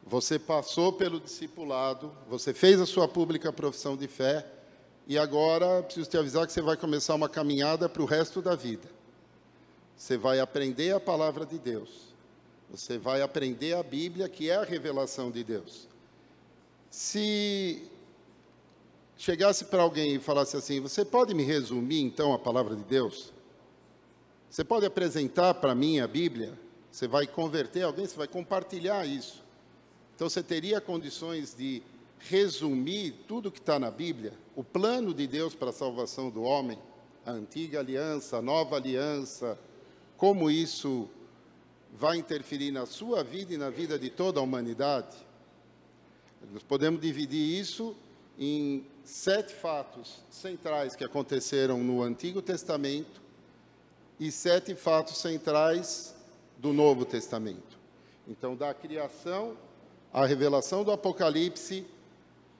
você passou pelo discipulado, você fez a sua pública profissão de fé, e agora preciso te avisar que você vai começar uma caminhada para o resto da vida. Você vai aprender a palavra de Deus. Você vai aprender a Bíblia, que é a revelação de Deus. Se chegasse para alguém e falasse assim, você pode me resumir, então, a palavra de Deus? Você pode apresentar para mim a Bíblia? Você vai converter alguém, você vai compartilhar isso. Então, você teria condições de resumir tudo que está na Bíblia, o plano de Deus para a salvação do homem, a antiga aliança, a nova aliança, como isso vai interferir na sua vida e na vida de toda a humanidade? Nós podemos dividir isso em 7 fatos centrais que aconteceram no Antigo Testamento e 7 fatos centrais do Novo Testamento. Então, da criação à revelação do Apocalipse,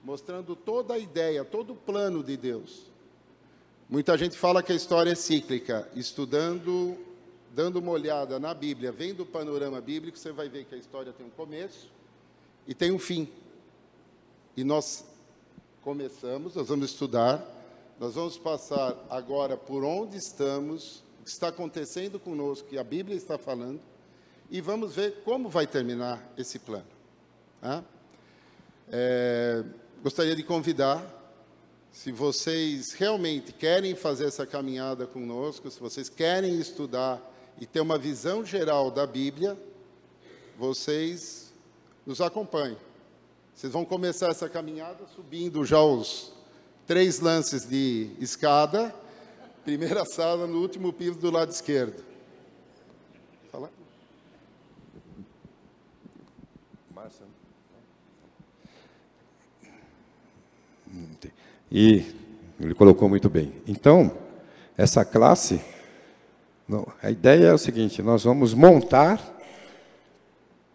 mostrando toda a ideia, todo o plano de Deus. Muita gente fala que a história é cíclica. Estudando, dando uma olhada na Bíblia, vendo o panorama bíblico, você vai ver que a história tem um começo e tem um fim. E nós começamos, nós vamos estudar, nós vamos passar agora por onde estamos, o que está acontecendo conosco, que a Bíblia está falando, e vamos ver como vai terminar esse plano. Tá? Gostaria de convidar, se vocês realmente querem fazer essa caminhada conosco, se vocês querem estudar e ter uma visão geral da Bíblia, vocês nos acompanhem. Vocês vão começar essa caminhada subindo já os 3 lances de escada, primeira sala no último piso do lado esquerdo. Fala. Márcia. E ele colocou muito bem. Então, essa classe Não, a ideia é o seguinte, nós vamos montar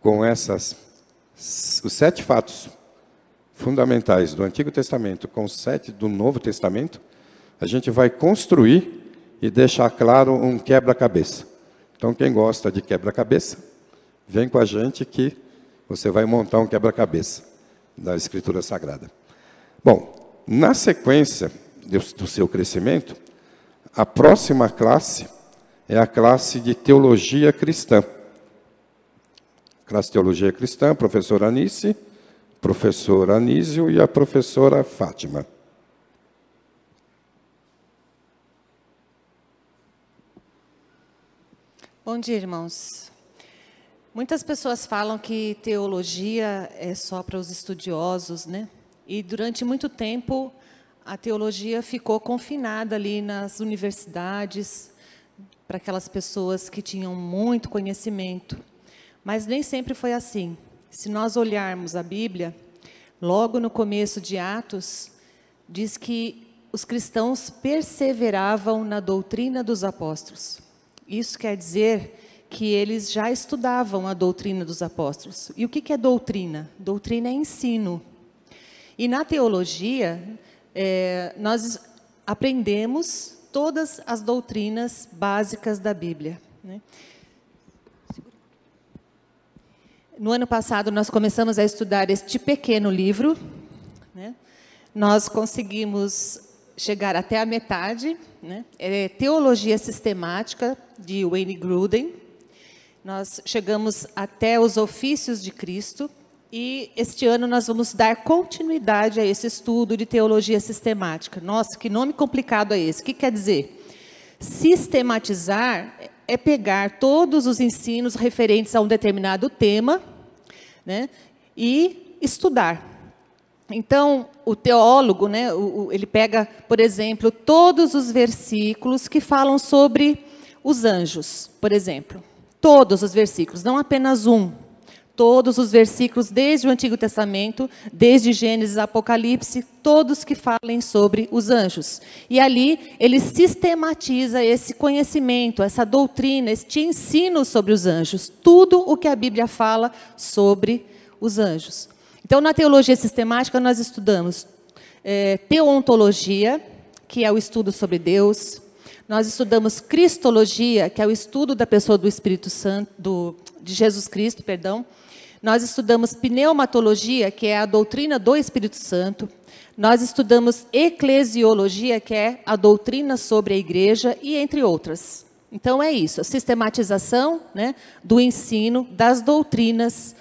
com os 7 fatos fundamentais do Antigo Testamento com os 7 do Novo Testamento, a gente vai construir e deixar claro um quebra-cabeça. Então, quem gosta de quebra-cabeça, vem com a gente que você vai montar um quebra-cabeça da Escritura Sagrada. Bom, na sequência do seu crescimento, a próxima classe é a classe de Teologia Cristã. Classe de Teologia Cristã, professor Anice, professor Anísio e a professora Fátima. Bom dia, irmãos. Muitas pessoas falam que teologia é só para os estudiosos, né? E durante muito tempo a teologia ficou confinada ali nas universidades, para aquelas pessoas que tinham muito conhecimento. Mas nem sempre foi assim. Se nós olharmos a Bíblia, logo no começo de Atos, diz que os cristãos perseveravam na doutrina dos apóstolos. Isso quer dizer que eles já estudavam a doutrina dos apóstolos. E o que é doutrina? Doutrina é ensino. E na teologia, nós aprendemos todas as doutrinas básicas da Bíblia, né? No ano passado, nós começamos a estudar este pequeno livro, né? Nós conseguimos chegar até a metade, né? É Teologia Sistemática, de Wayne Grudem. Nós chegamos até os ofícios de Cristo, e este ano nós vamos dar continuidade a esse estudo de teologia sistemática. Nossa, que nome complicado é esse? O que quer dizer? Sistematizar é pegar todos os ensinos referentes a um determinado tema, né, e estudar. Então, o teólogo, né, ele pega, por exemplo, todos os versículos que falam sobre os anjos, por exemplo. Todos os versículos, não apenas um. Todos os versículos, desde o Antigo Testamento, desde Gênesis a Apocalipse, todos que falem sobre os anjos. E ali ele sistematiza esse conhecimento, essa doutrina, este ensino sobre os anjos. Tudo o que a Bíblia fala sobre os anjos. Então, na teologia sistemática, nós estudamos teontologia, que é o estudo sobre Deus. Nós estudamos cristologia, que é o estudo da pessoa do Espírito Santo, de Jesus Cristo, perdão. Nós estudamos pneumatologia, que é a doutrina do Espírito Santo. Nós estudamos eclesiologia, que é a doutrina sobre a igreja, e entre outras. Então, é isso, a sistematização, né, do ensino, das doutrinas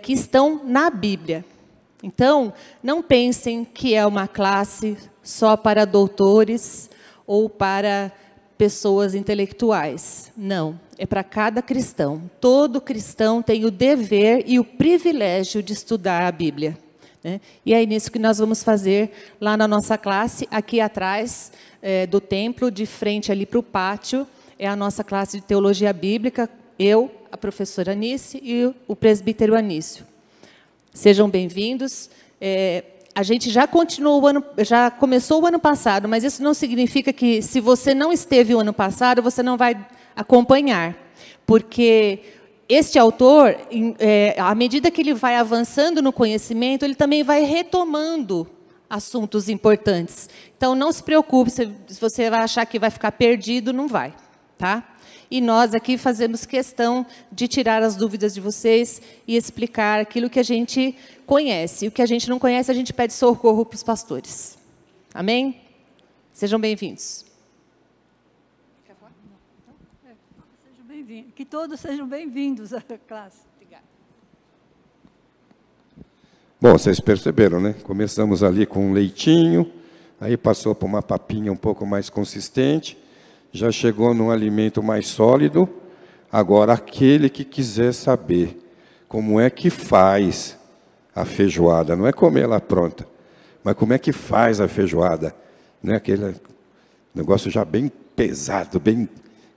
que estão na Bíblia. Então, não pensem que é uma classe só para doutores ou para pessoas intelectuais. Não, é para cada cristão. Todo cristão tem o dever e o privilégio de estudar a Bíblia, né? E é nisso que nós vamos fazer lá na nossa classe, aqui atrás do templo, de frente ali para o pátio, é a nossa classe de teologia bíblica, eu, a professora Anice e o presbítero Anísio. Sejam bem-vindos. A gente já começou o ano passado, mas isso não significa que, se você não esteve o ano passado, você não vai acompanhar. Porque este autor, à medida que ele vai avançando no conhecimento, ele também vai retomando assuntos importantes. Então, não se preocupe, se você vai achar que vai ficar perdido, não vai, tá? E nós aqui fazemos questão de tirar as dúvidas de vocês e explicar aquilo que a gente conhece. E o que a gente não conhece, a gente pede socorro para os pastores. Amém? Sejam bem-vindos. Sejam bem-vindos. Que todos sejam bem-vindos à classe. Obrigada. Bom, vocês perceberam, né? Começamos ali com um leitinho, aí passou para uma papinha um pouco mais consistente, já chegou num alimento mais sólido. Agora, aquele que quiser saber como é que faz a feijoada, não é comer ela pronta, mas como é que faz a feijoada, né? Aquele negócio já bem pesado, bem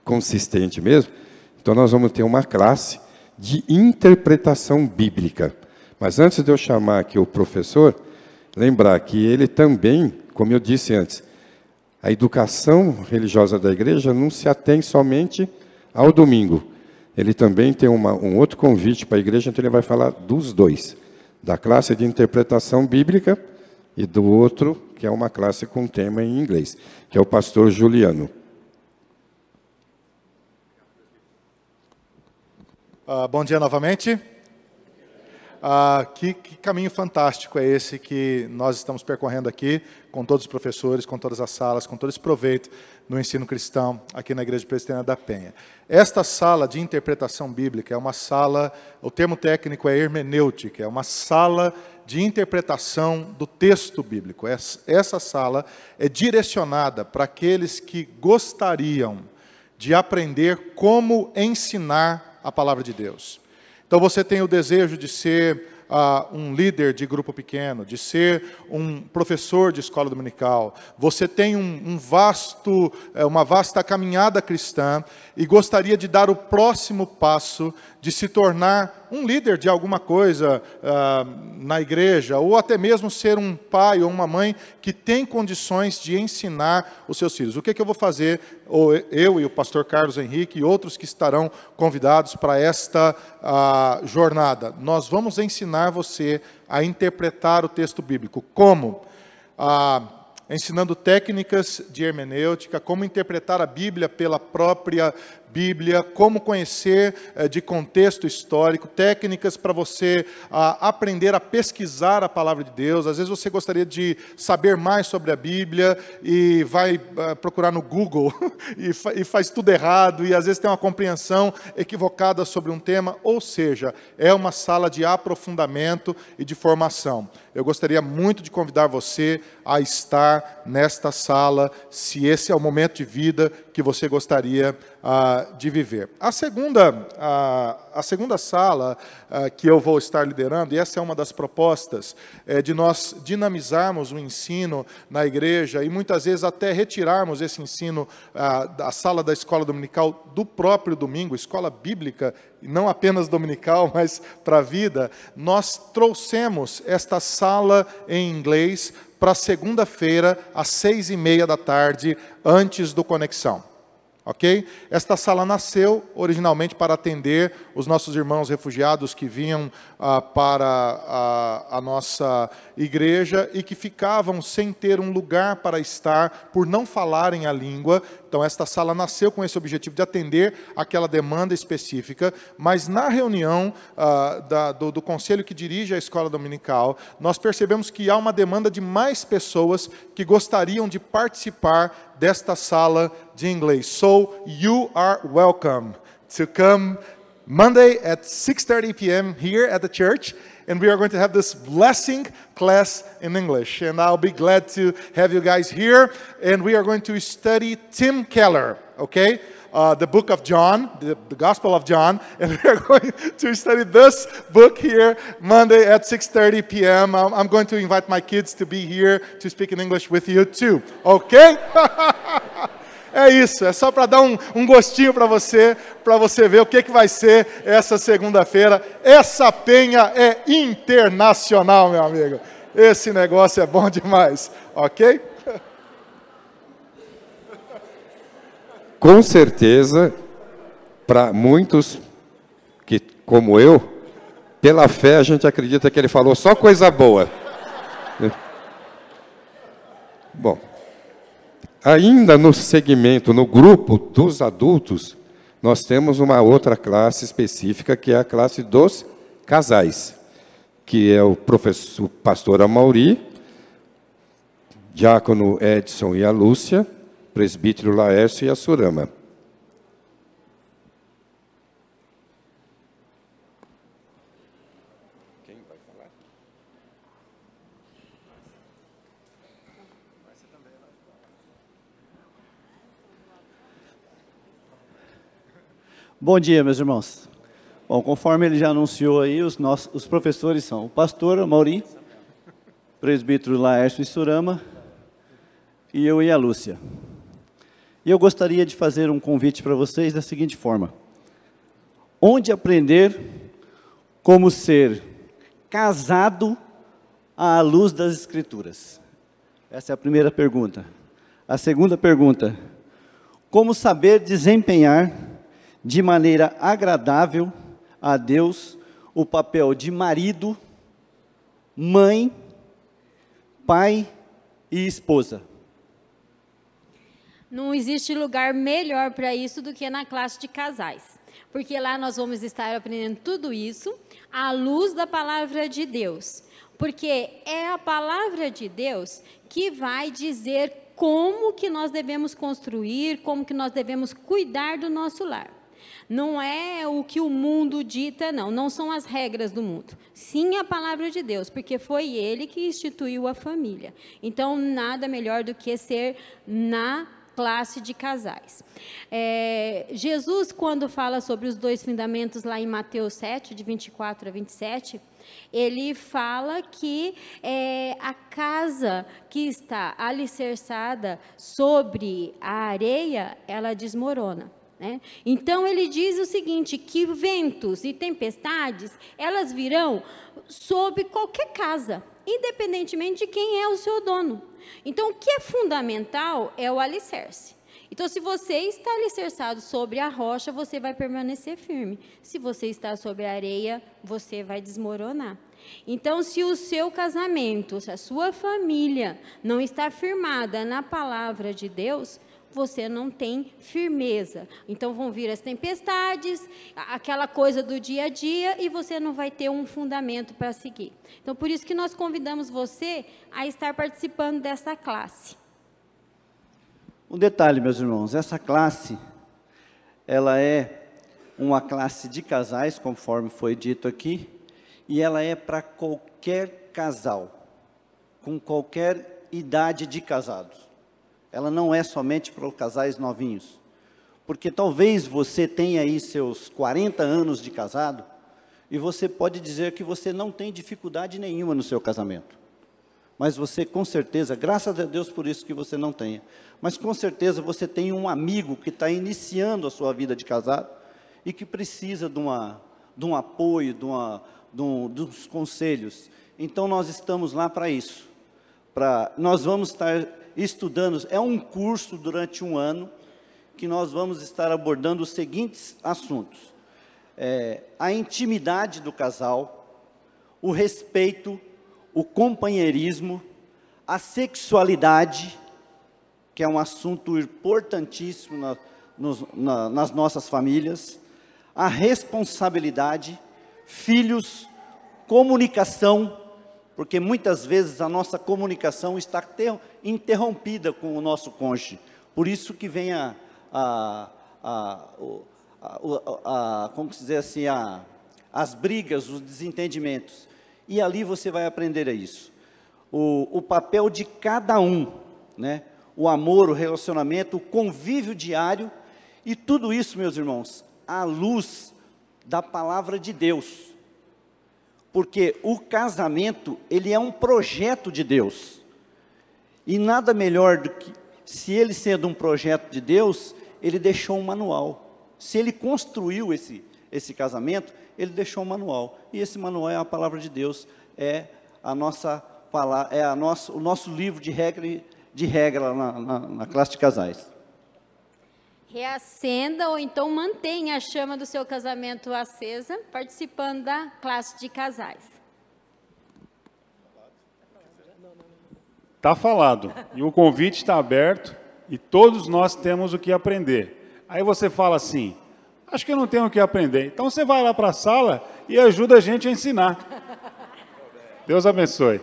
consistente mesmo. Então, nós vamos ter uma classe de interpretação bíblica. Mas antes de eu chamar aqui o professor, lembrar que ele também, como eu disse antes, a educação religiosa da igreja não se atém somente ao domingo. Ele também tem um outro convite para a igreja, então ele vai falar dos dois. Da classe de interpretação bíblica e do outro, que é uma classe com tema em inglês, que é o pastor Juliano. Bom dia novamente. Que caminho fantástico é esse que nós estamos percorrendo aqui, com todos os professores, com todas as salas, com todo esse proveito no ensino cristão aqui na Igreja Presbiteriana da Penha. Esta sala de interpretação bíblica é uma sala, o termo técnico é hermenêutica, é uma sala de interpretação do texto bíblico. Essa sala é direcionada para aqueles que gostariam de aprender como ensinar a palavra de Deus. Então você tem o desejo de ser um líder de grupo pequeno, de ser um professor de escola dominical, você tem uma vasta caminhada cristã e gostaria de dar o próximo passo de se tornar um líder de alguma coisa na igreja, ou até mesmo ser um pai ou uma mãe que tem condições de ensinar os seus filhos. O que eu vou fazer, eu e o pastor Carlos Henrique e outros que estarão convidados para esta jornada? Nós vamos ensinar você a interpretar o texto bíblico. Como? Ensinando técnicas de hermenêutica, como interpretar a Bíblia pela própria Bíblia, como conhecer de contexto histórico, técnicas para você aprender a pesquisar a palavra de Deus. Às vezes você gostaria de saber mais sobre a Bíblia e vai procurar no Google e faz tudo errado, e às vezes tem uma compreensão equivocada sobre um tema, ou seja, é uma sala de aprofundamento e de formação. Eu gostaria muito de convidar você a estar nesta sala, se esse é o momento de vida que você gostaria de viver. A segunda sala que eu vou estar liderando, e essa é uma das propostas, é de nós dinamizarmos o ensino na igreja e muitas vezes até retirarmos esse ensino da sala da escola dominical do próprio domingo, escola bíblica, não apenas dominical, mas para a vida. Nós trouxemos esta sala em inglês para segunda-feira, às 6h30 da tarde, antes do Conexão. Ok? Esta sala nasceu originalmente para atender os nossos irmãos refugiados que vinham para a nossa igreja e que ficavam sem ter um lugar para estar por não falarem a língua. Então esta sala nasceu com esse objetivo de atender aquela demanda específica, mas na reunião do conselho que dirige a escola dominical, nós percebemos que há uma demanda de mais pessoas que gostariam de participar desta sala de inglês. So, you are welcome to come Monday at 6:30 p.m. here at the church, and we are going to have this blessing class in English. And I'll be glad to have you guys here, and we are going to study Tim Keller, okay? The book of John, the Gospel of John, and we are going to study this book here Monday at 6:30 p.m. I'm going to invite my kids to be here to speak in English with you too, okay? É isso, é só para dar um gostinho para você ver o que vai ser essa segunda-feira. Essa Penha é internacional, meu amigo. Esse negócio é bom demais, ok? Com certeza, para muitos, que, como eu, pela fé a gente acredita que ele falou só coisa boa. Bom, ainda no segmento, no grupo dos adultos, nós temos uma outra classe específica, que é a classe dos casais, que é o pastor Amauri, diácono Edson e a Lúcia, presbítero Laércio e a Surama. Quem vai falar? Bom dia, meus irmãos. Bom, conforme ele já anunciou aí, os professores são o pastor Amauri, presbítero Laércio e Surama, e eu e a Lúcia. E eu gostaria de fazer um convite para vocês da seguinte forma: onde aprender como ser casado à luz das Escrituras? Essa é a primeira pergunta. A segunda pergunta: como saber desempenhar de maneira agradável a Deus o papel de marido, mãe, pai e esposa? Não existe lugar melhor para isso do que na classe de casais, porque lá nós vamos estar aprendendo tudo isso à luz da palavra de Deus, porque é a palavra de Deus que vai dizer como que nós devemos construir, como que nós devemos cuidar do nosso lar. Não é o que o mundo dita, não são as regras do mundo. Sim, a palavra de Deus, porque foi Ele que instituiu a família. Então, nada melhor do que ser na classe de casais. Jesus, quando fala sobre os 2 fundamentos lá em Mateus 7, de 24 a 27, ele fala que a casa que está alicerçada sobre a areia, ela desmorona. Então, ele diz o seguinte, que ventos e tempestades, elas virão sobre qualquer casa, independentemente de quem é o seu dono. Então, o que é fundamental é o alicerce. Então, se você está alicerçado sobre a rocha, você vai permanecer firme. Se você está sobre a areia, você vai desmoronar. Então, se o seu casamento, se a sua família não está firmada na palavra de Deus, você não tem firmeza. Então, vão vir as tempestades, aquela coisa do dia a dia, e você não vai ter um fundamento para seguir. Então, por isso que nós convidamos você a estar participando dessa classe. Um detalhe, meus irmãos, essa classe, ela é uma classe de casais, conforme foi dito aqui, e ela é para qualquer casal, com qualquer idade de casados. Ela não é somente para os casais novinhos, porque talvez você tenha aí seus 40 anos de casado, e você pode dizer que você não tem dificuldade nenhuma no seu casamento. Mas você, com certeza, graças a Deus por isso que você não tenha, mas com certeza você tem um amigo que está iniciando a sua vida de casado e que precisa de um apoio, dos conselhos. Então, nós estamos lá para isso. Nós vamos estar estudando, é um curso durante um ano, que nós vamos estar abordando os seguintes assuntos. A intimidade do casal, o respeito, o companheirismo, a sexualidade, que é um assunto importantíssimo nas nossas famílias, a responsabilidade, filhos, comunicação, porque muitas vezes a nossa comunicação está interrompida com o nosso cônjuge. Por isso que vem como dizer assim, as brigas, os desentendimentos. E ali você vai aprender isso. O papel de cada um, né? O amor, o relacionamento, o convívio diário, e tudo isso, meus irmãos, à luz da palavra de Deus. Porque o casamento, ele é um projeto de Deus. E nada melhor do que, se ele sendo um projeto de Deus, ele deixou um manual. Se ele construiu esse casamento, ele deixou um manual. E esse manual é a palavra de Deus, é o nosso livro de regra na classe de casais. Reacenda ou então mantenha a chama do seu casamento acesa, participando da classe de casais. Está falado. E o convite está aberto e todos nós temos o que aprender. Aí você fala assim, acho que eu não tenho o que aprender. Então você vai lá para a sala e ajuda a gente a ensinar. Deus abençoe.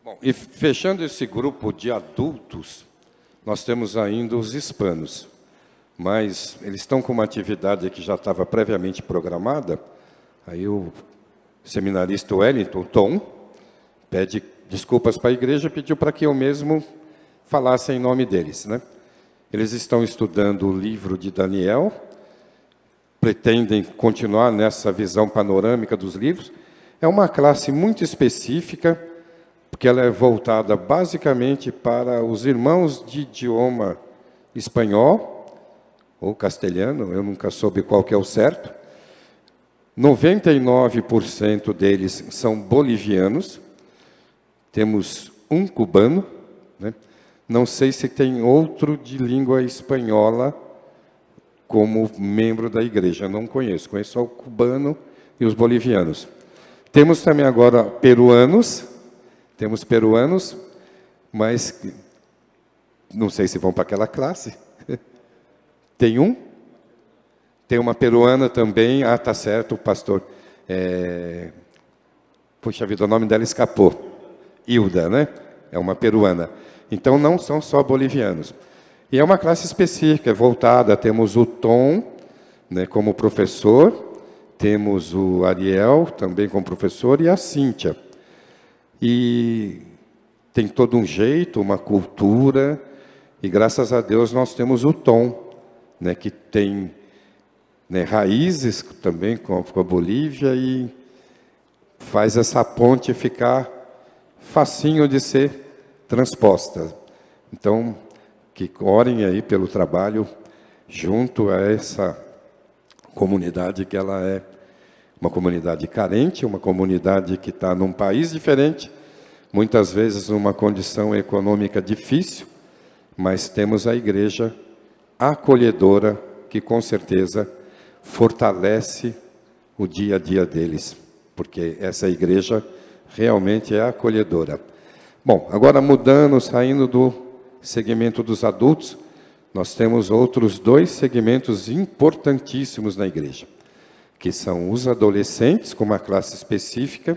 Bom, e fechando esse grupo de adultos, nós temos ainda os hispanos. Mas eles estão com uma atividade que já estava previamente programada. Aí o seminarista Wellington, Tom, pede desculpas para a igreja, pediu para que eu mesmo falasse em nome deles, né? Eles estão estudando o livro de Daniel, pretendem continuar nessa visão panorâmica dos livros. É uma classe muito específica, porque ela é voltada basicamente para os irmãos de idioma espanhol ou castelhano, eu nunca soube qual que é o certo. 99% deles são bolivianos, temos um cubano, né? Não sei se tem outro de língua espanhola como membro da igreja, não conheço só o cubano e os bolivianos. Temos também agora peruanos, mas não sei se vão para aquela classe. Tem uma peruana também, tá certo, o pastor. Puxa vida, o nome dela escapou. Hilda, né? É uma peruana. Então, não são só bolivianos. E é uma classe específica, voltada. Temos o Tom, né, como professor, temos o Ariel, também como professor, e a Cíntia. E tem todo um jeito, uma cultura, e graças a Deus nós temos o Tom, né, que tem, né, raízes também com a Bolívia, e faz essa ponte ficar facinho de ser transposta. Então, que orem aí pelo trabalho junto a essa comunidade, que ela é uma comunidade carente, uma comunidade que está num país diferente, muitas vezes numa condição econômica difícil, mas temos a igreja acolhedora, que com certeza fortalece o dia a dia deles, porque essa igreja realmente é acolhedora. Bom, agora mudando, saindo do segmento dos adultos, nós temos outros 2 segmentos importantíssimos na igreja, que são os adolescentes, com uma classe específica,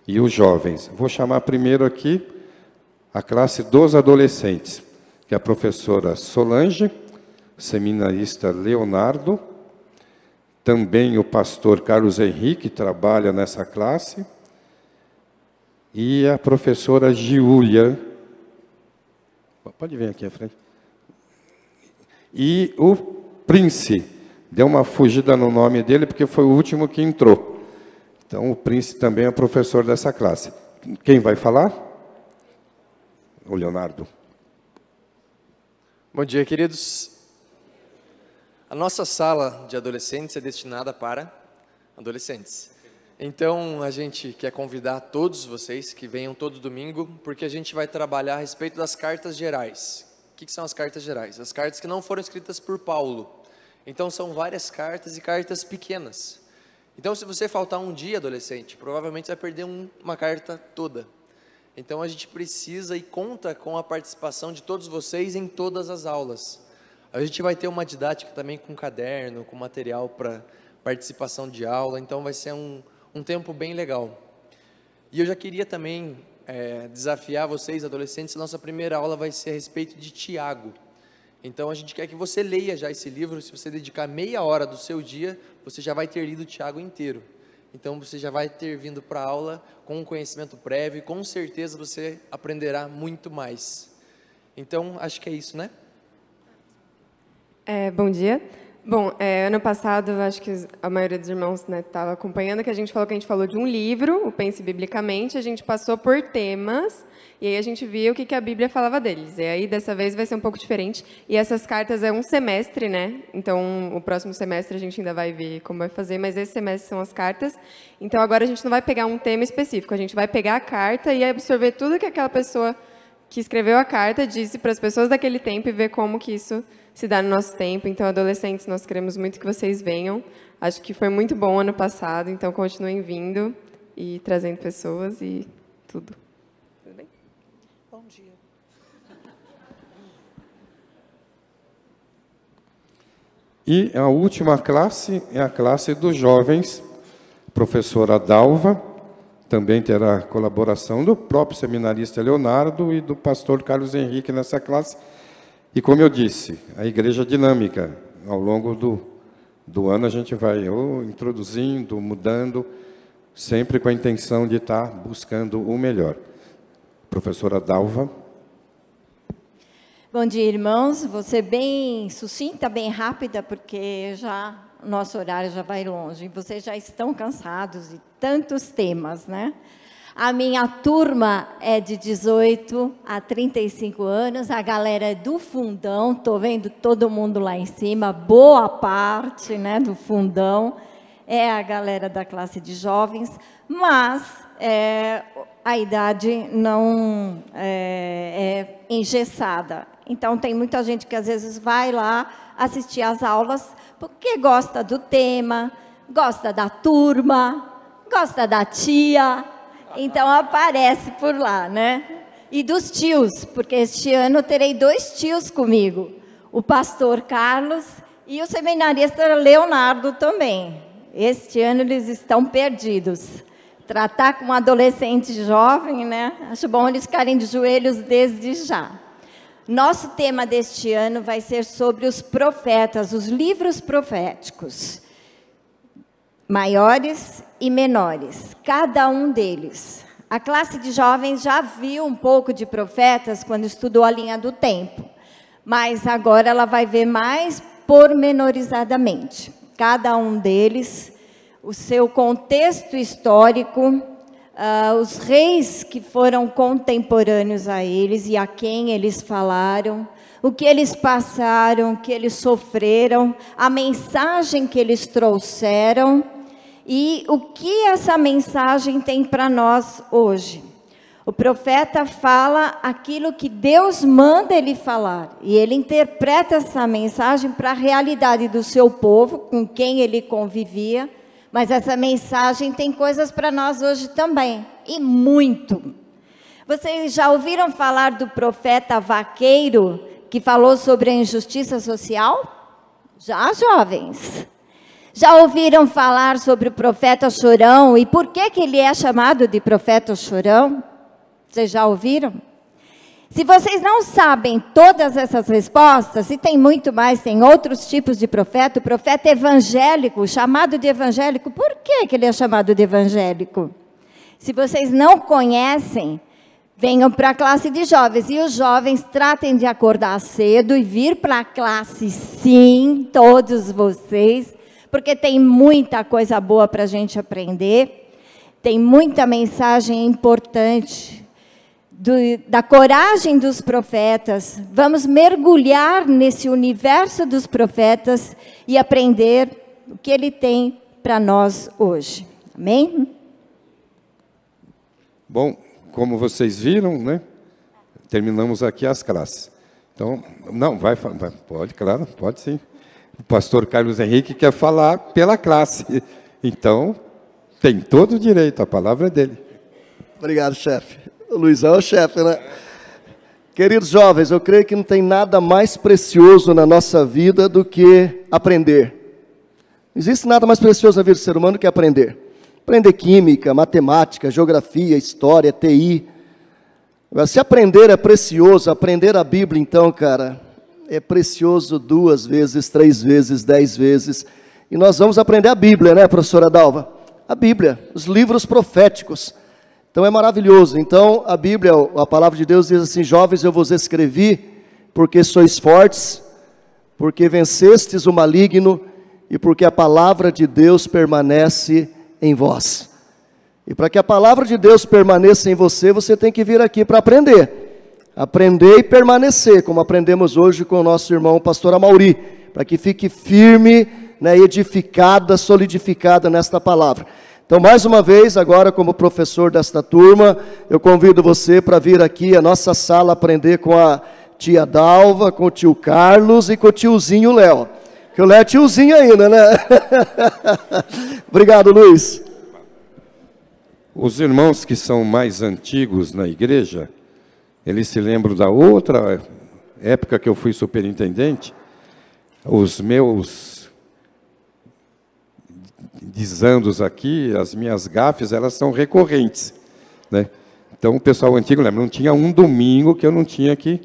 e os jovens. Vou chamar primeiro aqui a classe dos adolescentes, que é a professora Solange, o seminarista Leonardo, também o pastor Carlos Henrique trabalha nessa classe, e a professora Giulia, pode vir aqui à frente, e o Prince, deu uma fugida no nome dele, porque foi o último que entrou. Então, o Prince também é professor dessa classe. Quem vai falar? O Leonardo. Bom dia, queridos. A nossa sala de adolescentes é destinada para adolescentes. Então, a gente quer convidar todos vocês que venham todo domingo, porque a gente vai trabalhar a respeito das cartas gerais. O que são as cartas gerais? As cartas que não foram escritas por Paulo. Então, são várias cartas e cartas pequenas. Então, se você faltar um dia, adolescente, provavelmente você vai perder uma carta toda. Então, a gente precisa e conta com a participação de todos vocês em todas as aulas. A gente vai ter uma didática também com caderno, com material para participação de aula. Então, vai ser um tempo bem legal. E eu já queria também desafiar vocês, adolescentes. Nossa primeira aula vai ser a respeito de Tiago. Então, a gente quer que você leia já esse livro. Se você dedicar meia hora do seu dia, você já vai ter lido o Tiago inteiro. Então, você já vai ter vindo para a aula com um conhecimento prévio e com certeza você aprenderá muito mais. Então, acho que é isso, né? Bom dia. Bom, ano passado, acho que a maioria dos irmãos estava acompanhando, que a gente falou de um livro, o Pense Biblicamente, a gente passou por temas, e aí a gente viu o que a Bíblia falava deles. E aí, dessa vez, vai ser um pouco diferente. E essas cartas é um semestre, né? Então, o próximo semestre a gente ainda vai ver como vai fazer, mas esse semestre são as cartas. Então, agora a gente não vai pegar um tema específico, a gente vai pegar a carta e absorver tudo que aquela pessoa que escreveu a carta disse para as pessoas daquele tempo e ver como que isso se dá no nosso tempo. Então, adolescentes, nós queremos muito que vocês venham. Acho que foi muito bom ano passado, então continuem vindo e trazendo pessoas e tudo. Tudo bem? Bom dia. E a última classe é a classe dos jovens. A professora Dalva também terá colaboração do próprio seminarista Leonardo e do pastor Carlos Henrique nessa classe. E como eu disse, a igreja é dinâmica. Ao longo do ano a gente vai introduzindo, mudando, sempre com a intenção de estar buscando o melhor. Professora Dalva. Bom dia, irmãos. Vou ser bem sucinta, bem rápida, porque já o nosso horário já vai longe. Vocês já estão cansados de tantos temas, né? A minha turma é de 18 a 35 anos, a galera é do fundão, estou vendo todo mundo lá em cima, boa parte, né, do fundão, é a galera da classe de jovens, mas a idade não é engessada. Então, tem muita gente que às vezes vai lá assistir às aulas porque gosta do tema, gosta da turma, gosta da tia, então aparece por lá, né? E dos tios, porque este ano eu terei 2 tios comigo, o pastor Carlos e o seminarista Leonardo também. Este ano eles estão perdidos. Tratar com um adolescente jovem, né? Acho bom eles ficarem de joelhos desde já. Nosso tema deste ano vai ser sobre os profetas, os livros proféticos, maiores e menores, cada um deles. A classe de jovens já viu um pouco de profetas quando estudou a linha do tempo, mas agora ela vai ver mais pormenorizadamente. Cada um deles, o seu contexto histórico, os reis que foram contemporâneos a eles e a quem eles falaram, o que eles passaram, o que eles sofreram, a mensagem que eles trouxeram e o que essa mensagem tem para nós hoje. O profeta fala aquilo que Deus manda ele falar e ele interpreta essa mensagem para a realidade do seu povo, com quem ele convivia. Mas essa mensagem tem coisas para nós hoje também, e muito. Vocês já ouviram falar do profeta vaqueiro, que falou sobre a injustiça social? Já, jovens? Já ouviram falar sobre o profeta chorão, e por que ele é chamado de profeta chorão? Vocês já ouviram? Se vocês não sabem todas essas respostas, e tem muito mais, tem outros tipos de profeta, o profeta evangélico, chamado de evangélico, por que ele é chamado de evangélico? Se vocês não conhecem, venham para a classe de jovens, e os jovens tratem de acordar cedo e vir para a classe, sim, todos vocês, porque tem muita coisa boa para a gente aprender, tem muita mensagem importante, da coragem dos profetas. Vamos mergulhar nesse universo dos profetas e aprender o que ele tem para nós hoje. Amém? Bom, como vocês viram, né? Terminamos aqui as classes. Então, não, pode, claro, pode sim. O pastor Carlos Henrique quer falar pela classe. Então, tem todo o direito, a palavra é dele. Obrigado, chefe. O Luizão é o chefe, né? Queridos jovens, eu creio que não tem nada mais precioso na nossa vida do que aprender. Não existe nada mais precioso na vida do ser humano do que aprender. Aprender química, matemática, geografia, história, TI. Se aprender é precioso, aprender a Bíblia, então, cara, é precioso 2 vezes, 3 vezes, 10 vezes. E nós vamos aprender a Bíblia, né, professora Dalva? A Bíblia, os livros proféticos. Então é maravilhoso. Então a Bíblia, a palavra de Deus diz assim: jovens, eu vos escrevi porque sois fortes, porque vencestes o maligno e porque a palavra de Deus permanece em vós. E para que a palavra de Deus permaneça em você, você tem que vir aqui para aprender. Aprender e permanecer, como aprendemos hoje com o nosso irmão pastor Amauri, para que fique firme, né, edificada, solidificada nesta palavra. Então, mais uma vez, agora como professor desta turma, eu convido você para vir aqui à nossa sala aprender com a tia Dalva, com o tio Carlos e com o tiozinho Léo. Que o Léo é tiozinho ainda, né? Obrigado, Luiz. Os irmãos que são mais antigos na igreja, eles se lembram da outra época que eu fui superintendente. Os meus desandos aqui, as minhas gafes, elas são recorrentes, né? Então o pessoal antigo lembra, não tinha um domingo que eu não tinha que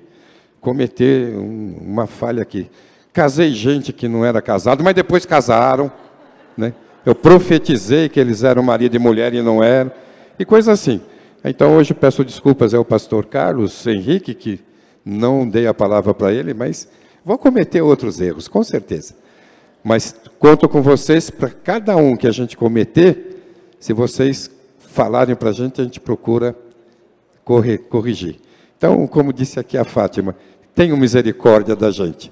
cometer uma falha aqui. Casei gente que não era casado, mas depois casaram, né? Eu profetizei que eles eram marido e mulher e não eram, e coisa assim. Então hoje peço desculpas ao pastor Carlos Henrique, que não dei a palavra para ele, mas vou cometer outros erros, com certeza. Mas conto com vocês para cada um que a gente cometer, se vocês falarem para a gente procura corrigir. Então, como disse aqui a Fátima, tenham misericórdia da gente.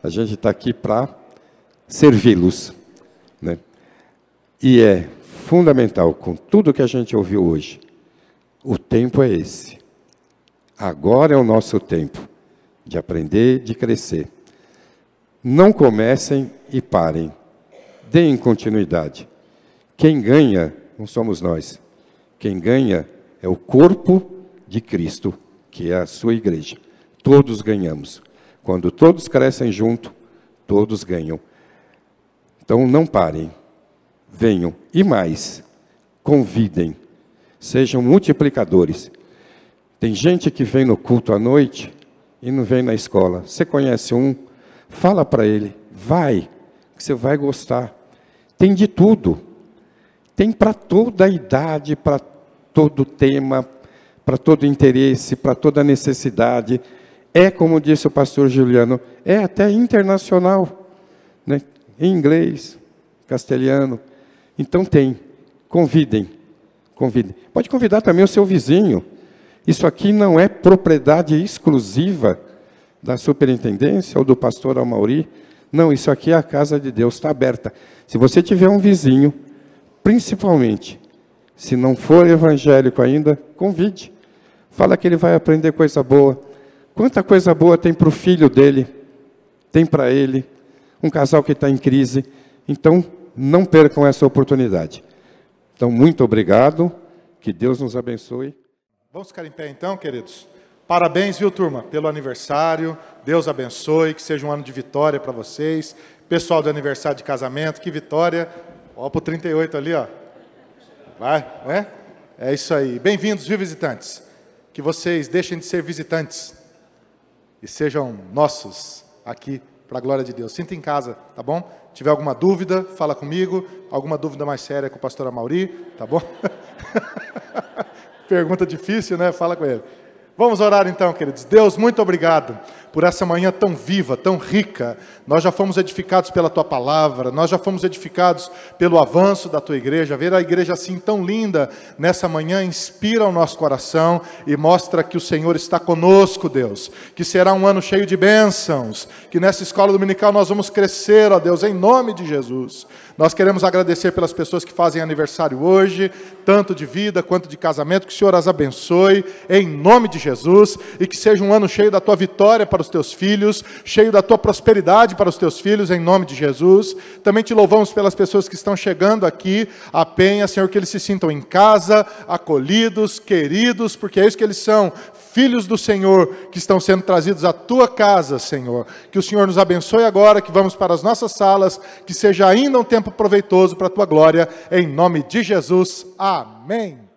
A gente está aqui para servi-los, né? E é fundamental, com tudo que a gente ouviu hoje, O tempo é esse. Agora é o nosso tempo de aprender, de crescer. Não comecem e parem. Deem continuidade. Quem ganha não somos nós. Quem ganha é o corpo de Cristo, que é a sua igreja. Todos ganhamos. Quando todos crescem junto, todos ganham. Então não parem. Venham. E mais, convidem. Sejam multiplicadores. Tem gente que vem no culto à noite e não vem na escola. Você conhece um? Fala para ele. Vai, que você vai gostar. Tem de tudo. Tem para toda a idade, para todo tema, para todo interesse, para toda necessidade. É, como disse o pastor Juliano, é até internacional, né? Em inglês, castelhano. Então tem. Convidem. Convidem. Pode convidar também o seu vizinho. Isso aqui não é propriedade exclusiva da superintendência ou do pastor Amauri. Não, isso aqui é a casa de Deus, está aberta. Se você tiver um vizinho, principalmente, se não for evangélico ainda, convide. Fala que ele vai aprender coisa boa. Quanta coisa boa tem para o filho dele, tem para ele, um casal que está em crise. Então, não percam essa oportunidade. Então, muito obrigado, que Deus nos abençoe. Vamos ficar em pé então, queridos? Parabéns, viu, turma, pelo aniversário. Deus abençoe, que seja um ano de vitória para vocês. Pessoal do aniversário de casamento, que vitória. Ó, pro 38 ali, ó. Vai, né? É isso aí. Bem-vindos, viu, visitantes? Que vocês deixem de ser visitantes e sejam nossos aqui, para a glória de Deus. Sinta em casa, tá bom? Se tiver alguma dúvida, fala comigo. Alguma dúvida mais séria com o pastor Amauri, tá bom? Pergunta difícil, né? Fala com ele. Vamos orar então, queridos. Deus, muito obrigado por essa manhã tão viva, tão rica. Nós já fomos edificados pela Tua palavra, nós já fomos edificados pelo avanço da Tua igreja. Ver a igreja assim tão linda nessa manhã inspira o nosso coração e mostra que o Senhor está conosco, Deus. Que será um ano cheio de bênçãos, que nessa escola dominical nós vamos crescer, ó Deus, em nome de Jesus. Nós queremos agradecer pelas pessoas que fazem aniversário hoje, tanto de vida quanto de casamento, que o Senhor as abençoe, em nome de Jesus, e que seja um ano cheio da Tua vitória para os Teus filhos, cheio da Tua prosperidade para os Teus filhos, em nome de Jesus. Também Te louvamos pelas pessoas que estão chegando aqui à Penha, Senhor, que eles se sintam em casa, acolhidos, queridos, porque é isso que eles são, filhos do Senhor, que estão sendo trazidos à Tua casa, Senhor. Que o Senhor nos abençoe agora, que vamos para as nossas salas, que seja ainda um tempo proveitoso para a Tua glória, em nome de Jesus. Amém.